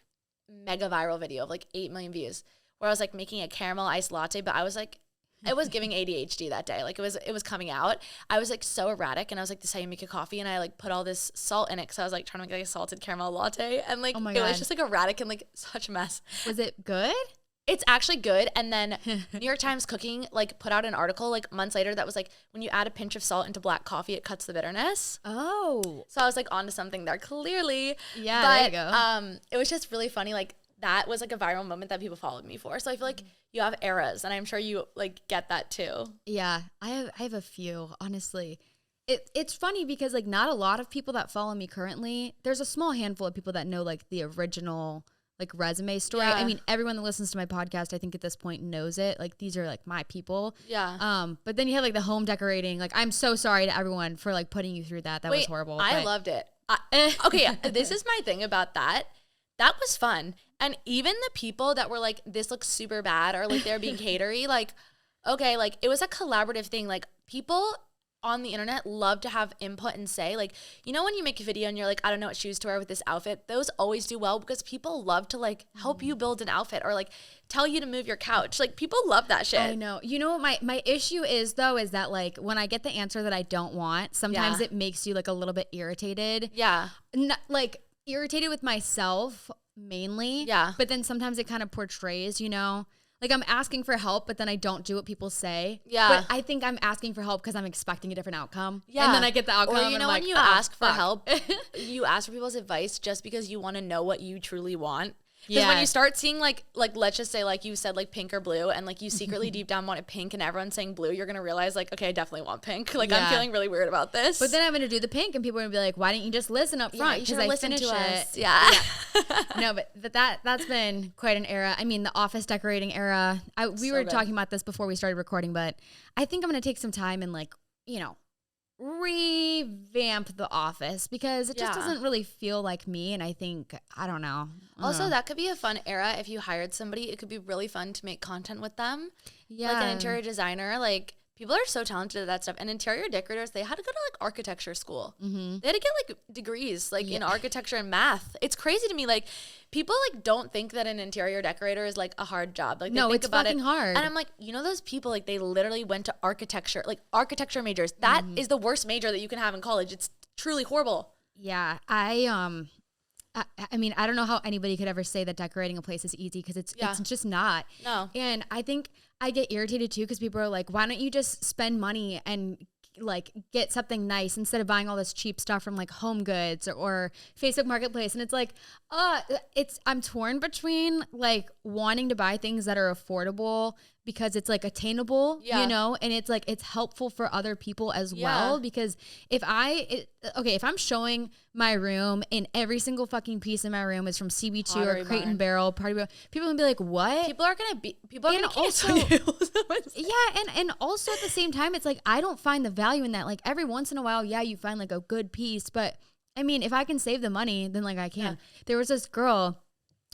mega viral video of like 8 million views where I was like making a caramel iced latte, but I was like, it was giving ADHD that day. Like it was coming out. I was like so erratic, and I was like, this is how you make a coffee, and I like put all this salt in it, because I was like trying to make like a salted caramel latte, and like it was just like erratic and like such a mess. Was it good? It's actually good. And then New York Times Cooking like put out an article like months later that was like, when you add a pinch of salt into black coffee, it cuts the bitterness. Oh. So I was like onto something there, clearly. Yeah, but, there you go. It was just really funny. Like that was like a viral moment that people followed me for. So I feel like you have eras, and I'm sure you like get that too. Yeah, I have a few, honestly. It's funny because like not a lot of people that follow me currently, there's a small handful of people that know like the original like resume story. I mean, everyone that listens to my podcast, I think at this point knows it. Like these are like my people. Yeah. But then you have like the home decorating. Like I'm so sorry to everyone for like putting you through that. That was horrible. I loved it. Okay, this is my thing about that. That was fun. And even the people that were like, this looks super bad, or like they're being hatery, like, okay, like it was a collaborative thing. Like people on the internet love to have input and say, like, you know, when you make a video and you're like, I don't know what shoes to wear with this outfit, those always do well because people love to like help you build an outfit, or like tell you to move your couch. Like people love that shit. I know. You know what my issue is though, is that like when I get the answer that I don't want, sometimes it makes you like a little bit irritated. Yeah. Like irritated with myself mainly. Yeah. But then sometimes it kind of portrays, you know, like I'm asking for help, but then I don't do what people say. Yeah. But I think I'm asking for help because I'm expecting a different outcome. Yeah. And then I get the outcome. Or you know, when you ask for help, you ask for people's advice just because you want to know what you truly want. Because when you start seeing like let's just say like you said like pink or blue, and like you secretly deep down wanted pink, and everyone's saying blue, you're gonna realize like, okay, I definitely want pink. Like I'm feeling really weird about this. But then I'm gonna do the pink, and people are gonna be like, why didn't you just listen up front? You should have listened to us. No, but that's been quite an era. I mean, the office decorating era. We were talking about this before we started recording, but I think I'm gonna take some time and like, you know, revamp the office because it just doesn't really feel like me. And I think, I don't know. Also, that could be a fun era if you hired somebody. It could be really fun to make content with them. Yeah. Like an interior designer. Like, people are so talented at that stuff. And interior decorators, they had to go to like architecture school. Mm-hmm. They had to get like degrees like in architecture and math. It's crazy to me. Like, people like don't think that an interior decorator is like a hard job. Like, they think it's about fucking hard. And I'm like, you know, those people, like they literally went to architecture, like architecture majors. That is the worst major that you can have in college. It's truly horrible. Yeah. I mean, I don't know how anybody could ever say that decorating a place is easy because it's just not. No. And I think I get irritated too because people are like, why don't you just spend money and like get something nice instead of buying all this cheap stuff from like Home Goods or Facebook Marketplace? And it's like, I'm torn between like wanting to buy things that are affordable because it's like attainable, you know, and it's like, it's helpful for other people as well. Because if I'm showing my room and every single fucking piece in my room is from CB2 Pottery or Crate Barn. and Barrel, people are gonna be like, what? People are gonna cancel you. And also at the same time, it's like, I don't find the value in that. Like every once in a while, you find like a good piece, but I mean, if I can save the money, then like I can. Yeah. There was this girl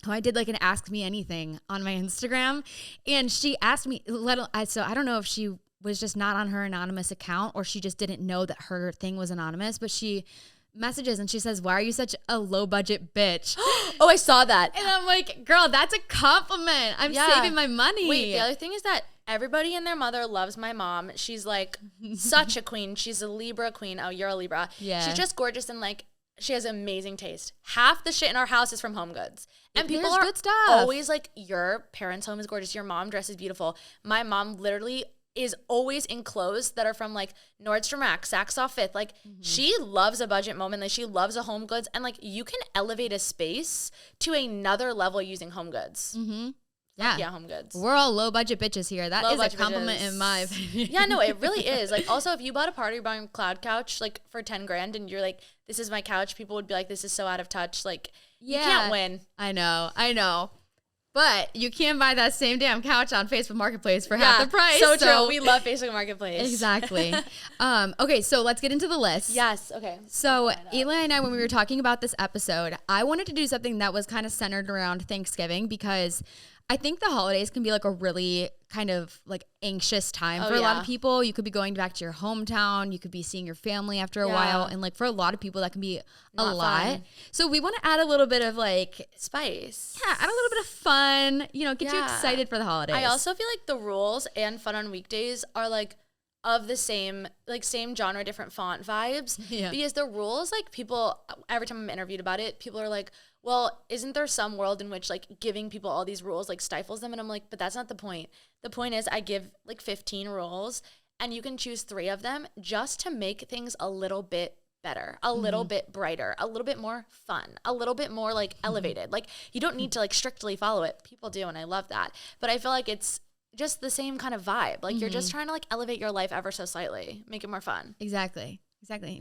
who I did like an Ask Me Anything on my Instagram, and she asked me, so I don't know if she was just not on her anonymous account or she just didn't know that her thing was anonymous, but she messages and she says, why are you such a low budget bitch? Oh, I saw that. And I'm like, girl, that's a compliment. I'm saving my money. Wait, the other thing is that everybody and their mother loves my mom. She's like such a queen. She's a Libra queen. Oh, you're a Libra. Yeah. She's just gorgeous and like, she has amazing taste. Half the shit in our house is from Home Goods. And people are good stuff. always like, your parents' home is gorgeous. Your mom dresses beautiful. My mom literally is always in clothes that are from like Nordstrom Rack, Saks Off Fifth. Like she loves a budget moment. Like she loves a Home Goods. And like you can elevate a space to another level using Home Goods. Mm-hmm. Yeah. Yeah, Home Goods. We're all low budget bitches here. That Low is a budget compliment bitches. in my opinion. Yeah, no, it really is. Like also if you bought a Pottery Barn cloud couch like for 10 grand and you're like, this is my couch, people would be like, this is so out of touch. Like you can't win. I know. But you can buy that same damn couch on Facebook Marketplace for half the price. So true. We love Facebook Marketplace. Exactly. Okay, so let's get into the list. Yes. Okay. So Eli and I, when we were talking about this episode, I wanted to do something that was kind of centered around Thanksgiving because I think the holidays can be like a really kind of like anxious time for a lot of people. You could be going back to your hometown. You could be seeing your family after a while. And like for a lot of people, that can be a lot. Fun. So we want to add a little bit of like spice. Yeah, add a little bit of fun, you know, get you excited for the holidays. I also feel like the rules and fun on weekdays are like of the same genre, different font vibes. Yeah. Because the rules, like people, every time I'm interviewed about it, people are like, well, isn't there some world in which like giving people all these rules like stifles them? And I'm like, but that's not the point. The point is I give like 15 rules and you can choose 3 of them just to make things a little bit better, a little bit brighter, a little bit more fun, a little bit more like elevated. Like you don't need to like strictly follow it. People do, and I love that. But I feel like it's just the same kind of vibe. Like you're just trying to like elevate your life ever so slightly, make it more fun. Exactly.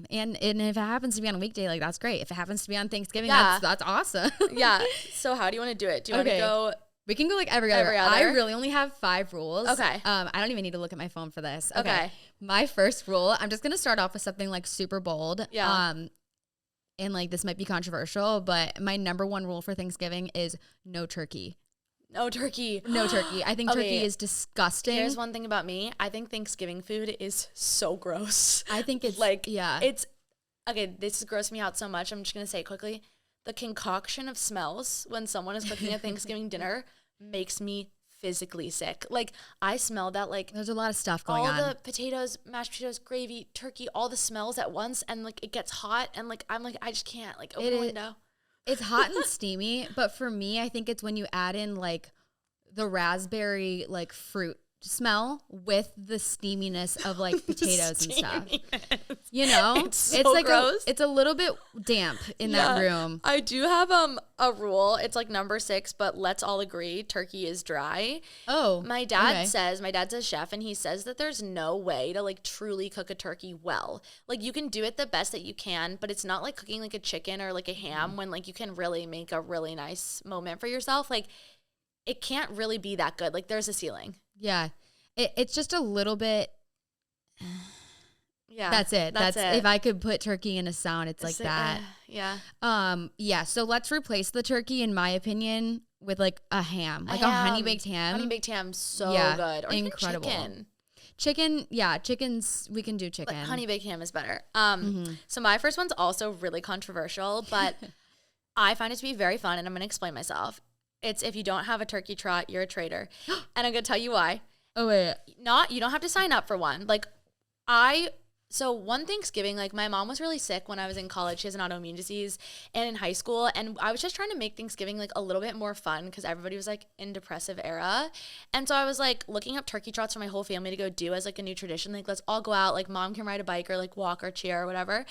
And if it happens to be on a weekday, like that's great. If it happens to be on Thanksgiving, that's awesome. Yeah. So how do you want to do it? Do you want to go? We can go like every other. I really only have 5 rules. Okay. I don't even need to look at my phone for this. Okay. My first rule, I'm just going to start off with something like super bold. Yeah. And like this might be controversial, but my number 1 rule for Thanksgiving is no turkey. No turkey. No turkey. I think turkey is disgusting. Here's one thing about me. I think Thanksgiving food is so gross. I think it's like, it's, okay, this is grossing me out so much. I'm just going to say it quickly. The concoction of smells when someone is cooking a Thanksgiving dinner makes me physically sick. Like I smell that like there's a lot of stuff going on. All the potatoes, mashed potatoes, gravy, turkey, all the smells at once, and like it gets hot and like I'm like I just can't like open the window. It's hot and steamy, but for me, I think it's when you add in like the raspberry like fruit smell with the steaminess of like potatoes and stuff. You know, it's so like gross. it's a little bit damp in that room. I do have a rule. It's like number 6, but let's all agree turkey is dry. Oh, my dad's a chef, and he says that there's no way to like truly cook a turkey well. Like you can do it the best that you can, but it's not like cooking like a chicken or like a ham when like you can really make a really nice moment for yourself. Like it can't really be that good. Like there's a ceiling. Yeah. It's just a little bit. Yeah. That's it. That's it. If I could put turkey in a sound, it's like that. Yeah. Yeah. So let's replace the turkey, in my opinion, with like a ham, like a honey baked ham. Honey baked ham, so good. Or incredible. Even Chicken, yeah, chickens. We can do chicken. But honey baked ham is better. So my first one's also really controversial, but I find it to be very fun, and I'm going to explain myself. It's if you don't have a turkey trot, you're a traitor. And I'm going to tell you why. Oh, wait. You don't have to sign up for one. Like, so one Thanksgiving, like my mom was really sick when I was in college. She has an autoimmune disease, and in high school. And I was just trying to make Thanksgiving like a little bit more fun because everybody was like in depressive era. And so I was like looking up turkey trots for my whole family to go do as like a new tradition. Like, let's all go out. Like mom can ride a bike or like walk or cheer or whatever.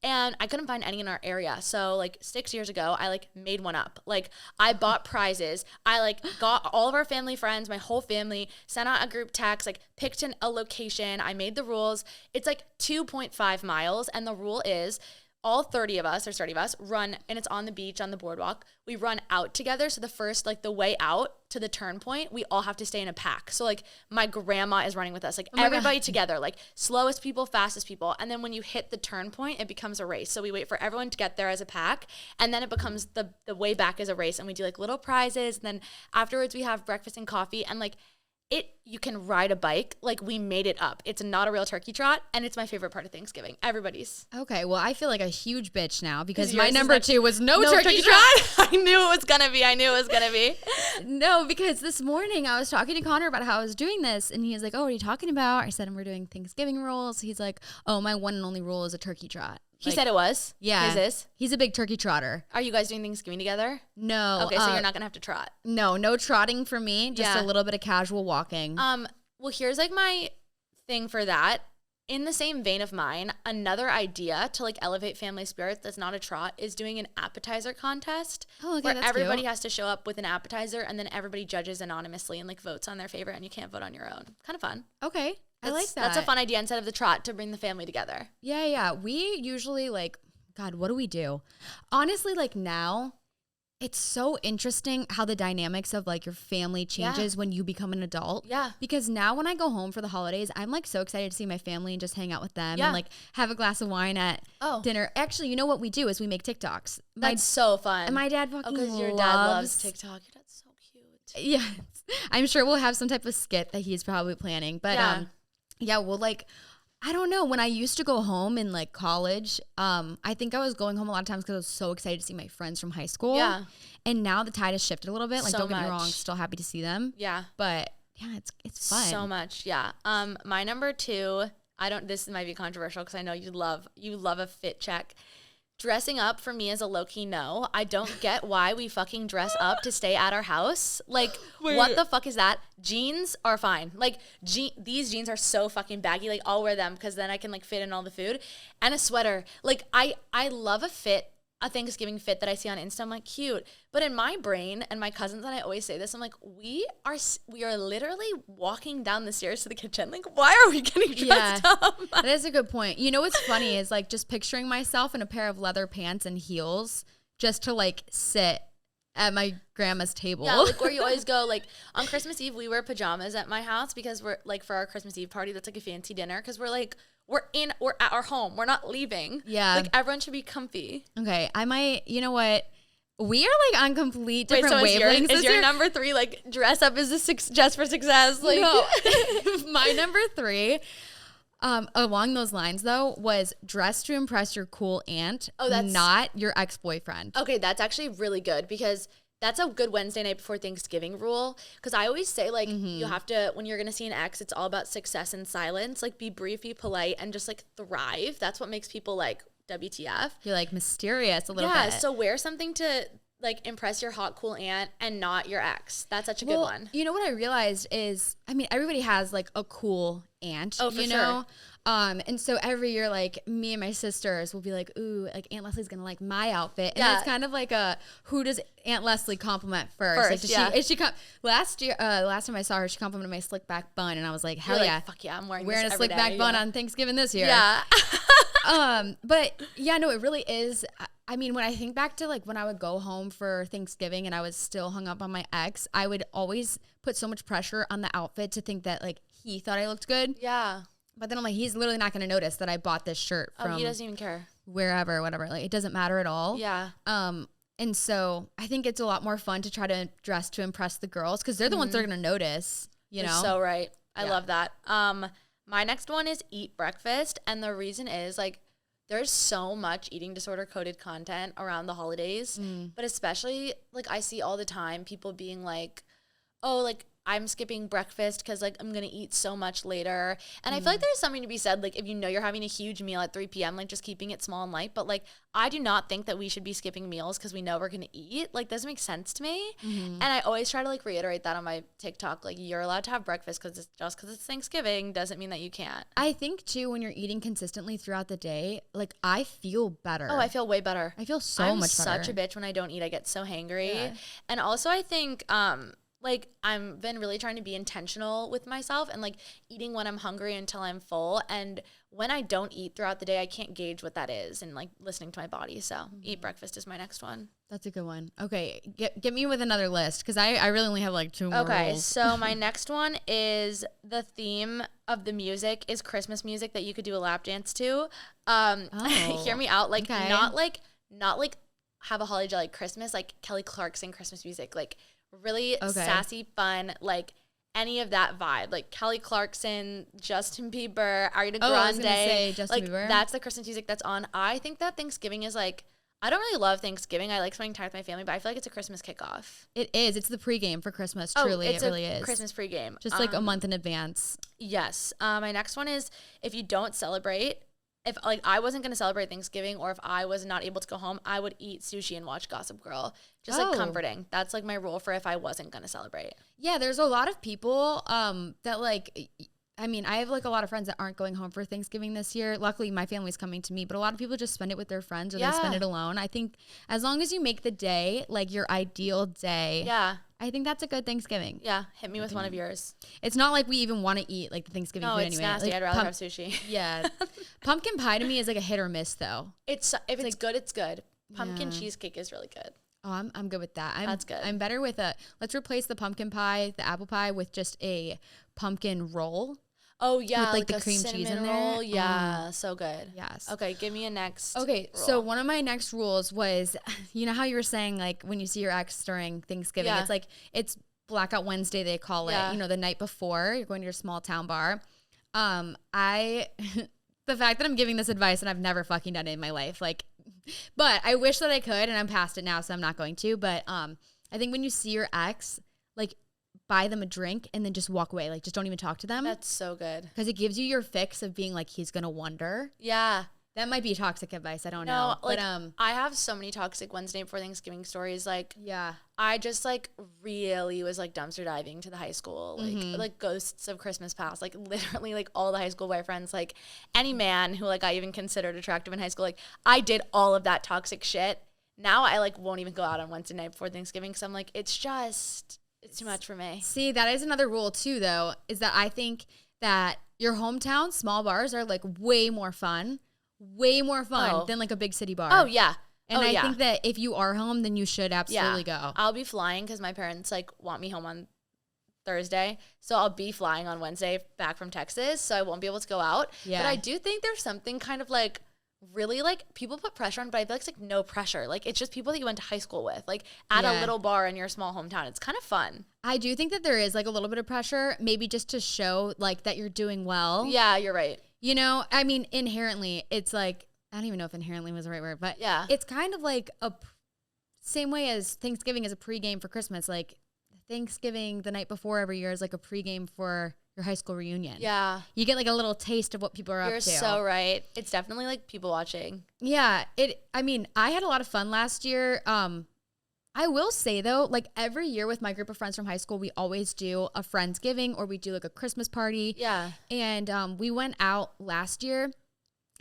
And I couldn't find any in our area. So like 6 years ago, I like made one up. Like I bought prizes. I like got all of our family friends, my whole family, sent out a group text, like picked a location. I made the rules. It's like 2.5 miles. And the rule is all 30 of us run, and it's on the beach, on the boardwalk. We run out together. So the first, like the way out to the turn point, we all have to stay in a pack. So like my grandma is running with us, like everybody together, like slowest people, fastest people. And then when you hit the turn point, it becomes a race. So we wait for everyone to get there as a pack, and then it becomes the way back as a race. And we do like little prizes. And then afterwards we have breakfast and coffee, and like you can ride a bike. Like we made it up. It's not a real turkey trot, and it's my favorite part of Thanksgiving. Everybody's. Okay, well, I feel like a huge bitch now because my number 2 was no turkey trot. I knew it was gonna be. No, because this morning I was talking to Connor about how I was doing this, and he was like, "Oh, what are you talking about?" I said, "We're doing Thanksgiving rules." He's like, "Oh, my one and only rule is a turkey trot." He said it was? Yeah. His is? He's a big turkey trotter. Are you guys doing Thanksgiving together? No. Okay, so you're not going to have to trot. No trotting for me. Just a little bit of casual walking. Well, here's like my thing for that. In the same vein of mine, another idea to like elevate family spirits that's not a trot is doing an appetizer contest. Oh, okay, where that's everybody cute. has to show up with an appetizer, and then everybody judges anonymously and like votes on their favorite, and you can't vote on your own. Kind of fun. Okay. I like that. That's a fun idea instead of the trot to bring the family together. Yeah. We usually like, God, what do we do? Honestly, like now, it's so interesting how the dynamics of like your family changes when you become an adult. Yeah. Because now when I go home for the holidays, I'm like so excited to see my family and just hang out with them and like have a glass of wine at dinner. Actually, you know what we do is we make TikToks. That's so fun. And my dad fucking because your dad loves TikTok. Your dad's so cute. Yeah. I'm sure we'll have some type of skit that he's probably planning. But we'll like, I don't know. When I used to go home in like college, I think I was going home a lot of times because I was so excited to see my friends from high school. Yeah. And now the tide has shifted a little bit. Like, So don't get me much. wrong, still happy to see them. Yeah. But yeah, it's fun. So much. Yeah. My number 2, this might be controversial because I know you love a fit check. Dressing up for me is a low-key no. I don't get why we fucking dress up to stay at our house. Like, what the fuck is that? Jeans are fine. Like, these jeans are so fucking baggy. Like, I'll wear them because then I can, like, fit in all the food. And a sweater. Like, I love a Thanksgiving fit that I see on Insta. I'm like, cute. But in my brain, and my cousins and I always say this, I'm like, we are literally walking down the stairs to the kitchen. Like, why are we getting dressed up? That is a good point. You know what's funny is like just picturing myself in a pair of leather pants and heels just to like sit at my grandma's table. Yeah, like where you always go, like on Christmas Eve, we wear pajamas at my house because we're like for our Christmas Eve party, that's like a fancy dinner because we're at our home. We're not leaving. Yeah. Like everyone should be comfy. Okay. I might, you know what? We are like on complete different wavelengths. Is your number 3 like dress up is just for success? Like no. My number 3, along those lines though, was dress to impress your cool aunt. Oh, that's not your ex-boyfriend. Okay, that's actually really good because that's a good Wednesday night before Thanksgiving rule. Because I always say, like, you have to, when you're going to see an ex, it's all about success and silence. Like, be brief, be polite, and just, like, thrive. That's what makes people, like, WTF. You're, like, mysterious a little bit. Yeah, so wear something to, like impress your hot, cool aunt and not your ex. That's such a good one. You know what I realized is, I mean, everybody has like a cool aunt, Oh, for you sure. know? And so every year, like me and my sisters will be like, ooh, like Aunt Leslie's gonna like my outfit. And it's kind of like who does Aunt Leslie compliment first? Like, last time I saw her, she complimented my slick back bun. And I was like, hell You're yeah. like, fuck yeah, I'm wearing a this slick every back day. bun on Thanksgiving this year. Yeah. But yeah, no, it really is. I mean, when I think back to like when I would go home for Thanksgiving and I was still hung up on my ex, I would always put so much pressure on the outfit to think that like he thought I looked good. Yeah. But then I'm like, he's literally not going to notice that I bought this shirt from he doesn't even care. Wherever, whatever. Like, it doesn't matter at all. Yeah. And so I think it's a lot more fun to try to dress to impress the girls because they're the ones that are going to notice, you know? You're so right. I love that. My next one is eat breakfast. And the reason is like, there's so much eating disorder coded content around the holidays, but especially like I see all the time people being like, oh, like I'm skipping breakfast because like I'm going to eat so much later. And I feel like there's something to be said, like if you know you're having a huge meal at 3 p.m., like just keeping it small and light. But like I do not think that we should be skipping meals because we know we're going to eat. Like doesn't make sense to me. And I always try to like reiterate that on my TikTok. Like you're allowed to have breakfast because it's Thanksgiving doesn't mean that you can't. I think too, when you're eating consistently throughout the day, like I feel better. Oh, I feel way better. I feel so much better. I'm such a bitch when I don't eat. I get so hangry. Yeah. And also I think, like I've been really trying to be intentional with myself and like eating when I'm hungry until I'm full. And when I don't eat throughout the day, I can't gauge what that is and like listening to my body. So eat breakfast is my next one. That's a good one. Okay. Get me with another list because I really only have like 2 more. Okay. So my next one is the theme of the music is Christmas music that you could do a lap dance to. Hear me out. Like not like have a holiday like Christmas, like Kelly Clarkson Christmas music, like really sassy, fun, like any of that vibe, like Kelly Clarkson, Justin Bieber, Ariana Grande. I was gonna say Justin like Bieber. that's the Christmas music that's on. I think that Thanksgiving is like, I don't really love Thanksgiving. I like spending time with my family, but I feel like it's a Christmas kickoff. It is. It's the pregame for Christmas. Truly, it really is. Christmas pregame, just like a month in advance. Yes. My next one is if you don't celebrate. If like I wasn't gonna celebrate Thanksgiving or if I was not able to go home, I would eat sushi and watch Gossip Girl. Just like comforting. That's like my rule for if I wasn't gonna celebrate. Yeah, there's a lot of people that like, I mean, I have like a lot of friends that aren't going home for Thanksgiving this year. Luckily, my family's coming to me, but a lot of people just spend it with their friends or they spend it alone. I think as long as you make the day like your ideal day, I think that's a good Thanksgiving. Yeah, hit me with one of yours. It's not like we even want to eat like the Thanksgiving food anyway. No, it's nasty. Like, I'd rather have sushi. Yeah. Pumpkin pie to me is like a hit or miss though. If it's good, it's good. Pumpkin cheesecake is really good. Oh, I'm good with that. That's good. I'm better with let's replace the pumpkin pie, the apple pie with just a pumpkin roll. Oh yeah, with like the cream cheese in roll. there. Yeah, so good. Yes. Okay, give me a next. Okay, rule. So one of my next rules was, you know how you were saying like when you see your ex during Thanksgiving, it's like it's Blackout Wednesday they call it. You know, the night before you're going to your small town bar. The fact that I'm giving this advice and I've never fucking done it in my life, like, but I wish that I could, and I'm past it now, so I'm not going to. But I think when you see your ex, like, buy them a drink and then just walk away. Like, just don't even talk to them. That's so good. Because it gives you your fix of being like, he's going to wonder. Yeah. That might be toxic advice. I don't know. Like, but, I have so many toxic Wednesday before Thanksgiving stories. Like, yeah. I just, like, really was, like, dumpster diving to the high school. Like, like ghosts of Christmas past. Like, literally, like, all the high school boyfriends. Like, any man who, like, I even considered attractive in high school. Like, I did all of that toxic shit. Now I, like, won't even go out on Wednesday night before Thanksgiving because I'm like, it's too much for me. See, that is another rule, too, though, is that I think that your hometown small bars are, like, way more fun than like a big city bar. Oh, yeah. And I think that if you are home, then you should absolutely go. I'll be flying because my parents like want me home on Thursday. So I'll be flying on Wednesday back from Texas. So I won't be able to go out. Yeah. But I do think there's something kind of like really like people put pressure on, but I feel like it's like no pressure. Like it's just people that you went to high school with, like at a little bar in your small hometown. It's kind of fun. I do think that there is like a little bit of pressure, maybe just to show like that you're doing well. Yeah, you're right. You know, I mean, inherently, it's like, I don't even know if inherently was the right word, but yeah, it's kind of like same way as Thanksgiving is a pregame for Christmas. Like Thanksgiving the night before every year is like a pregame for your high school reunion. Yeah. You get like a little taste of what people are up to. You're so right. It's definitely like people watching. Yeah. I mean, I had a lot of fun last year. I will say though, like every year with my group of friends from high school, we always do a Friendsgiving or we do like a Christmas party. Yeah. And we went out last year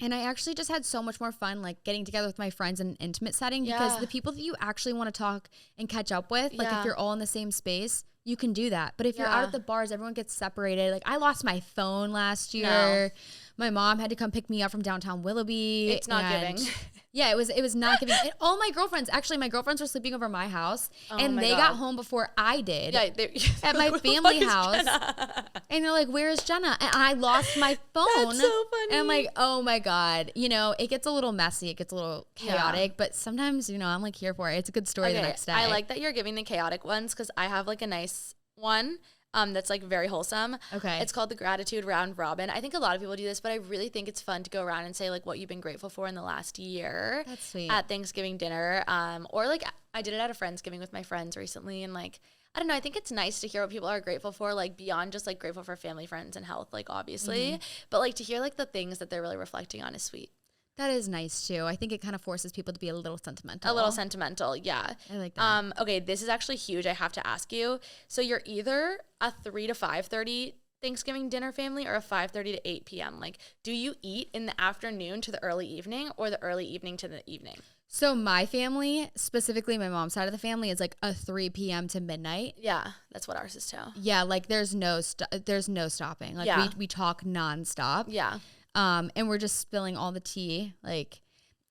and I actually just had so much more fun like getting together with my friends in an intimate setting because the people that you actually want to talk and catch up with, like if you're all in the same space, you can do that. But if you're out at the bars, everyone gets separated. Like I lost my phone last year. No. My mom had to come pick me up from downtown Willoughby. It's not giving. Yeah, it was not giving. And all my girlfriends were sleeping over my house, and they got home before I did. Yeah, at my family house. And they're like, "Where is Jenna?" And I lost my phone. That's so funny. And I'm like, "Oh my god!" You know, it gets a little messy, it gets a little chaotic, but sometimes I'm like here for it. It's a good story the next day. I like that you're giving the chaotic ones because I have like a nice one. That's like very wholesome. Okay. It's called the Gratitude Round Robin. I think a lot of people do this, but I really think it's fun to go around and say like what you've been grateful for in the last year. That's sweet. At Thanksgiving dinner. Or like I did it at a Friendsgiving with my friends recently, and like I don't know, I think it's nice to hear what people are grateful for, like beyond just like grateful for family, friends, and health, like obviously. But like to hear like the things that they're really reflecting on is sweet. That is nice too. I think it kind of forces people to be a little sentimental. A little sentimental, yeah. I like that. Okay, this is actually huge. I have to ask you. So you're either a 3 to 5:30 Thanksgiving dinner family or a 5:30 to 8 p.m. Like, do you eat in the afternoon to the early evening or the early evening to the evening? So my family, specifically my mom's side of the family, is like a 3 p.m. to midnight. Yeah, that's what ours is too. Yeah, like there's no stopping. Like we talk nonstop. Yeah. And we're just spilling all the tea. Like,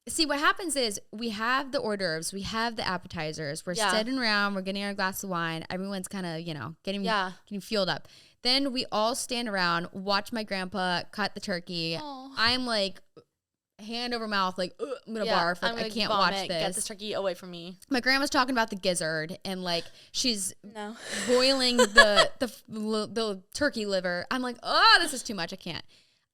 see, what happens is we have the hors d'oeuvres, we have the appetizers. We're sitting around, we're getting our glass of wine. Everyone's kind of, getting fueled up. Then we all stand around, watch my grandpa cut the turkey. Aww. I'm like, hand over mouth, like, I'm gonna barf. Like, I can't vomit, watch this. Get this turkey away from me. My grandma's talking about the gizzard and like she's boiling the turkey liver. I'm like, oh, this is too much. I can't.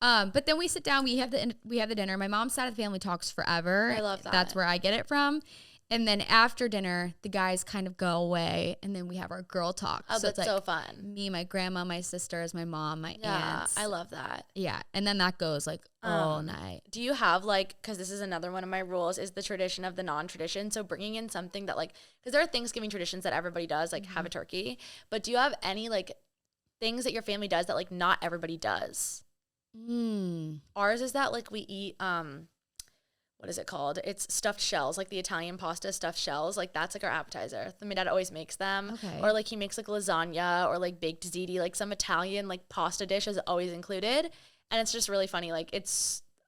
But then we sit down, we have the dinner. My mom's side of the family talks forever. I love that. That's where I get it from. And then after dinner, the guys kind of go away, and then we have our girl talk. Oh, so that's it's like so fun. Me, my grandma, my sisters, my mom, my aunts. I love that. Yeah, and then that goes like all night. Do you have like, because this is another one of my rules, is the tradition of the non-tradition. So bringing in something that like, because there are Thanksgiving traditions that everybody does, like have a turkey. But do you have any like things that your family does that like not everybody does? Ours is that like we eat what is it called? It's stuffed shells, like the Italian pasta stuffed shells. Like that's like our appetizer. My dad always makes them. Okay. Or like he makes like lasagna or like baked ziti, like some Italian like pasta dish is always included. And it's just really funny. Like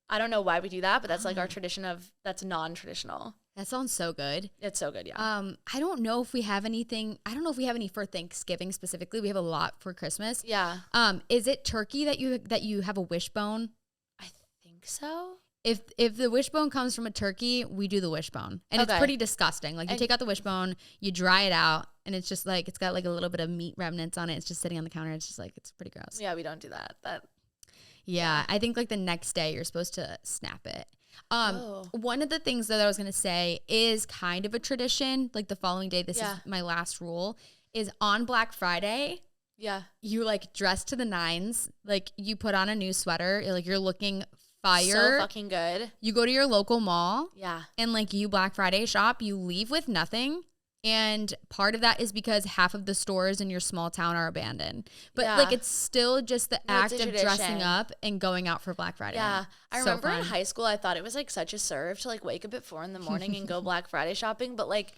I don't know why we do that, but that's like our tradition that's non-traditional. That sounds so good. It's so good, yeah. I don't know if we have anything. I don't know if we have any for Thanksgiving specifically. We have a lot for Christmas. Yeah. Is it turkey that you have a wishbone? I think so. If the wishbone comes from a turkey, we do the wishbone. And it's pretty disgusting. Like you take out the wishbone, you dry it out, and it's just like it's got like a little bit of meat remnants on it. It's just sitting on the counter. It's just like it's pretty gross. Yeah, we don't do that. Yeah, I think like the next day you're supposed to snap it. One of the things that I was going to say is kind of a tradition, like the following day, this is my last rule, is on Black Friday. Yeah. You like dress to the nines, like you put on a new sweater, you're looking fire. So fucking good. You go to your local mall. Yeah. And like you Black Friday shop, you leave with nothing. And part of that is because half of the stores in your small town are abandoned. But like it's still just the act of dressing up and going out for Black Friday. Yeah. I remember in high school, I thought it was like such a serve to like wake up at 4 a.m. and go Black Friday shopping. But like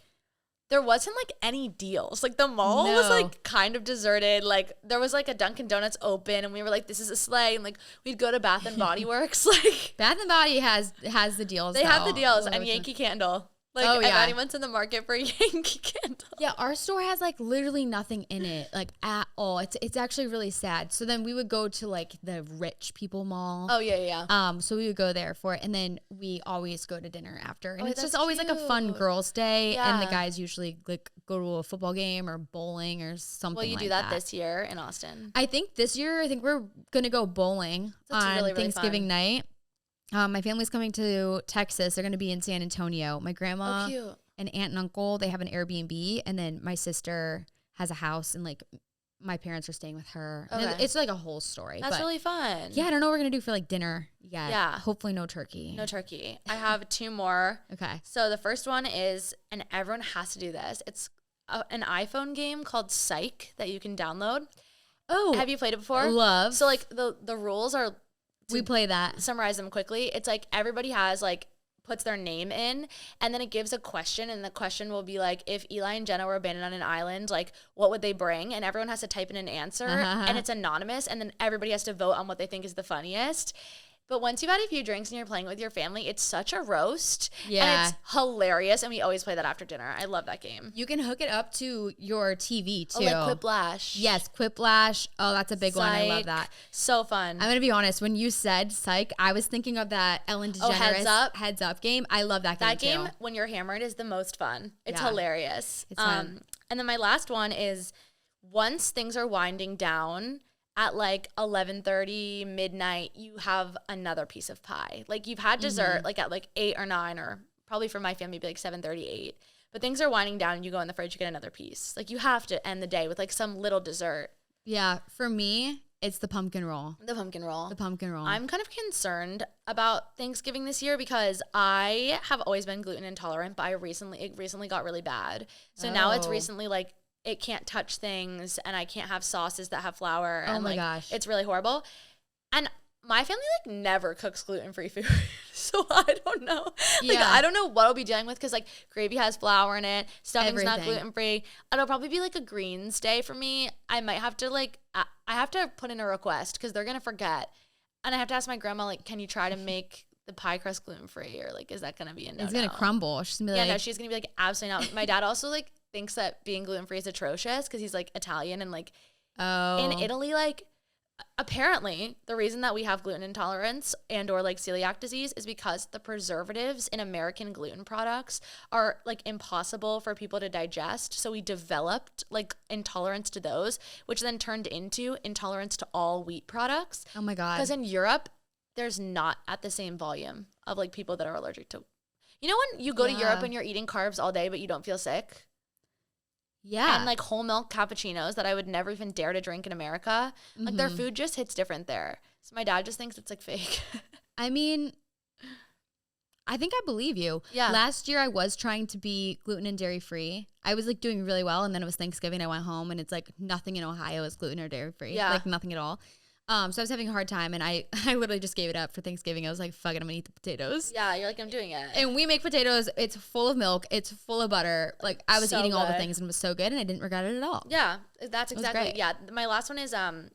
there wasn't like any deals. Like the mall was like kind of deserted. Like there was like a Dunkin' Donuts open and we were like, this is a sleigh. And like we'd go to Bath and Body Works. Like Bath and Body has the deals. They have the deals and Yankee Candle. Like, if anyone's in the market for a Yankee Candle. Yeah, our store has, like, literally nothing in it, like, at all. It's actually really sad. So then we would go to, like, the rich people mall. Oh, yeah. So we would go there for it, and then we always go to dinner after. And it's just always, like, a fun girls' day, and the guys usually, like, go to a football game or bowling or something like that. Will you do that this year in Austin? I think this year, we're going to go bowling on really Thanksgiving night. My family's coming to Texas. They're going to be in San Antonio. My grandma and aunt and uncle, they have an Airbnb. And then my sister has a house in like my parents are staying with her. And Okay. it's like a whole story. That's but really fun. yeah, I don't know what we're going to do for like dinner yet. Yeah. Hopefully no turkey. No turkey. I have 2 more. Okay. So the first one is, and everyone has to do this, it's an iPhone game called Psych that you can download. Oh. Have you played it before? Love. So like the rules are, we play that. Summarize them quickly. It's like everybody has like puts their name in, and then it gives a question, and the question will be like, if Eli and Jenna were abandoned on an island, like what would they bring? And everyone has to type in an answer, and it's anonymous, and then everybody has to vote on what they think is the funniest. But once you've had a few drinks and you're playing with your family, it's such a roast. Yeah. And it's hilarious. And we always play that after dinner. I love that game. You can hook it up to your TV too. Oh, like Quiplash. Yes, Quiplash. Oh, that's a big one. I love that. So fun. I'm going to be honest. When you said Psych, I was thinking of that Ellen DeGeneres Heads Up game. I love that game That game, too. when you're hammered, is the most fun. It's Yeah. hilarious. It's fun. And then my last one is, once things are winding down, at like 11:30 midnight, you have another piece of pie. Like you've had dessert like at like 8 or 9, or probably for my family, it'd be like 7:38. But things are winding down and you go in the fridge, you get another piece. Like you have to end the day with like some little dessert. Yeah, for me, it's the pumpkin roll. The pumpkin roll. The pumpkin roll. I'm kind of concerned about Thanksgiving this year because I have always been gluten intolerant, but it recently got really bad. So now it's recently like, it can't touch things, and I can't have sauces that have flour. Oh and my like, gosh. it's really horrible. And my family like never cooks gluten-free food. So I don't know. Like Yeah. I don't know what I'll be dealing with, because like gravy has flour in it, stuffing's not Everything. gluten-free. It'll probably be like a greens day for me. I might have to like, I have to put in a request because they're gonna forget. And I have to ask my grandma, like, can you try to make the pie crust gluten-free, or like, is that gonna be a no? It's going to crumble. She's going to be like, No, she's gonna be like, absolutely not. My dad also like thinks that being gluten-free is atrocious because he's like Italian, and like in Italy, like apparently the reason that we have gluten intolerance and or like celiac disease is because the preservatives in American gluten products are like impossible for people to digest. So we developed like intolerance to those, which then turned into intolerance to all wheat products. oh my God. Because in Europe, there's not at the same volume of like people that are allergic to. You know when you go to Europe and you're eating carbs all day but you don't feel sick? Yeah. And like whole milk cappuccinos that I would never even dare to drink in America. Like their food just hits different there. So my dad just thinks it's like fake. I mean, I think I believe you. Yeah. Last year I was trying to be gluten and dairy free. I was like doing really well, and then it was Thanksgiving. I went home and it's like nothing in Ohio is gluten or dairy free. Yeah. Like nothing at all. So I was having a hard time, and I literally just gave it up for Thanksgiving. I was like, fuck it, I'm gonna eat the potatoes. Yeah, you're like, I'm doing it. And we make potatoes. It's full of milk. It's full of butter. Like I was So eating all the good. things and it was so good, and I didn't regret it at all. Yeah, that's exactly. great. Yeah, my last one is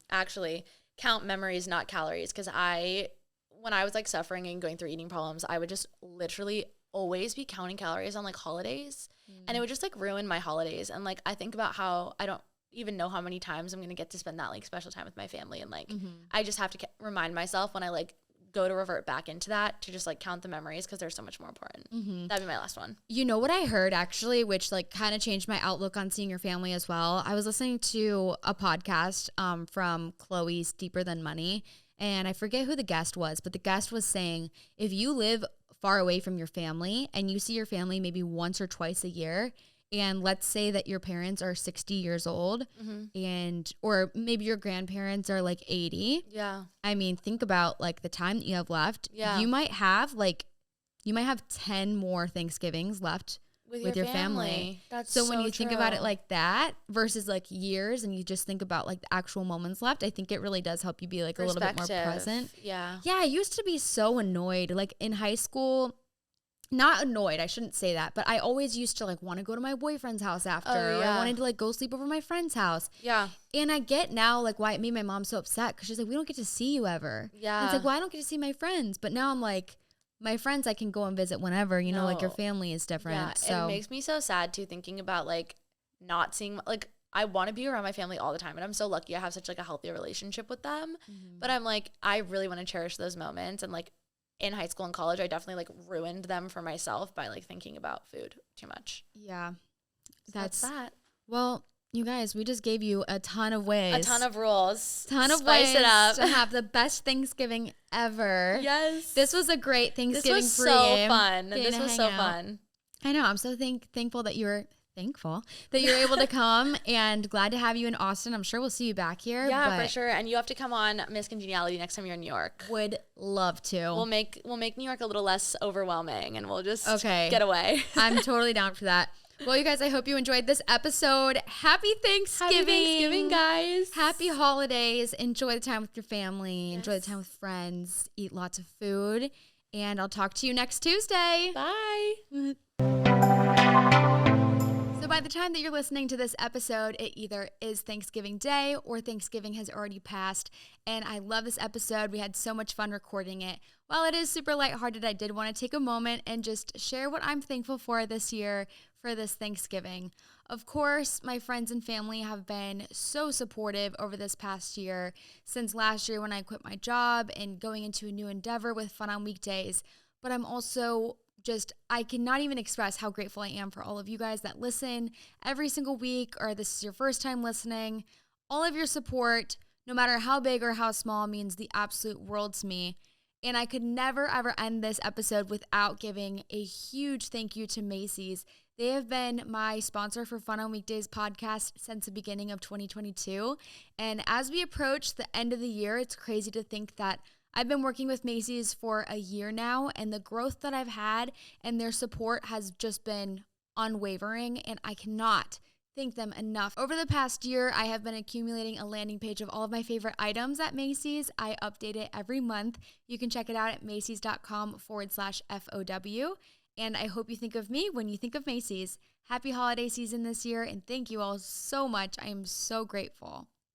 actually count memories, not calories. Because when I was like suffering and going through eating problems, I would just literally always be counting calories on like holidays, and it would just like ruin my holidays. And like I think about how I don't even know how many times I'm gonna get to spend that like special time with my family, and like I just have to remind myself when I like go to revert back into that to just like count the memories, because they're so much more important. That'd be my last one. You know what I heard actually, which like kind of changed my outlook on seeing your family as well? I was listening to a podcast from Chloe's Deeper Than Money, and I forget who the guest was, but the guest was saying, if you live far away from your family and you see your family maybe once or twice a year, and let's say that your parents are 60 years old and or maybe your grandparents are like 80. Yeah. I mean, think about like the time that you have left. Yeah. You might have 10 more Thanksgivings left with your family. That's So when you think about it true. like that versus like years, and you just think about like the actual moments left, I think it really does help you be like a little bit more Perspective. present. Yeah. Yeah, I used to be so annoyed. Like in high school, not annoyed, I shouldn't say that, but I always used to like want to go to my boyfriend's house after. Oh, Or yeah. I wanted to like go sleep over my friend's house. Yeah. And I get now like why it made my mom so upset, because she's like, we don't get to see you ever. Yeah. And it's like, well, I don't get to see my friends. But now I'm like, my friends I can go and visit whenever, you know, like your No. family is different. Yeah, So it makes me so sad too, thinking about like not seeing, like I want to be around my family all the time, and I'm so lucky I have such like a healthy relationship with them. But I'm like, I really want to cherish those moments, and like in high school and college, I definitely like ruined them for myself by like thinking about food too much. yeah, So that's that. well, you guys, we just gave you a ton of ways. A ton of rules. ton of Spice ways it up. to have the best Thanksgiving ever. Yes. This was a great This Thanksgiving was so pregame fun. day This to was hang so out. fun. I know. I'm so thankful that you were thankful that you're able to come, and glad to have you in Austin. I'm sure we'll see you back here. Yeah, for sure. And you have to come on Miss Congeniality next time you're in New York. Would love to. We'll make New York a little less overwhelming, and we'll just get away. I'm totally down for that. Well, you guys, I hope you enjoyed this episode. Happy Thanksgiving. Happy Thanksgiving, guys. Happy holidays. Enjoy the time with your family. Yes. Enjoy the time with friends. Eat lots of food. And I'll talk to you next Tuesday. Bye. So by the time that you're listening to this episode, it either is Thanksgiving Day or Thanksgiving has already passed. And I love this episode. We had so much fun recording it. While it is super lighthearted, I did want to take a moment and just share what I'm thankful for this year for this Thanksgiving. Of course, my friends and family have been so supportive over this past year, since last year when I quit my job and going into a new endeavor with Fun on Weekdays. But I'm also I cannot even express how grateful I am for all of you guys that listen every single week, or this is your first time listening. All of your support, no matter how big or how small, means the absolute world to me. And I could never, ever end this episode without giving a huge thank you to Macy's. They have been my sponsor for Fun on Weekdays podcast since the beginning of 2022. And as we approach the end of the year, it's crazy to think that I've been working with Macy's for a year now, and the growth that I've had and their support has just been unwavering, and I cannot thank them enough. Over the past year, I have been accumulating a landing page of all of my favorite items at Macy's. I update it every month. You can check it out at macys.com/FOW. And I hope you think of me when you think of Macy's. Happy holiday season this year, and thank you all so much. I am so grateful.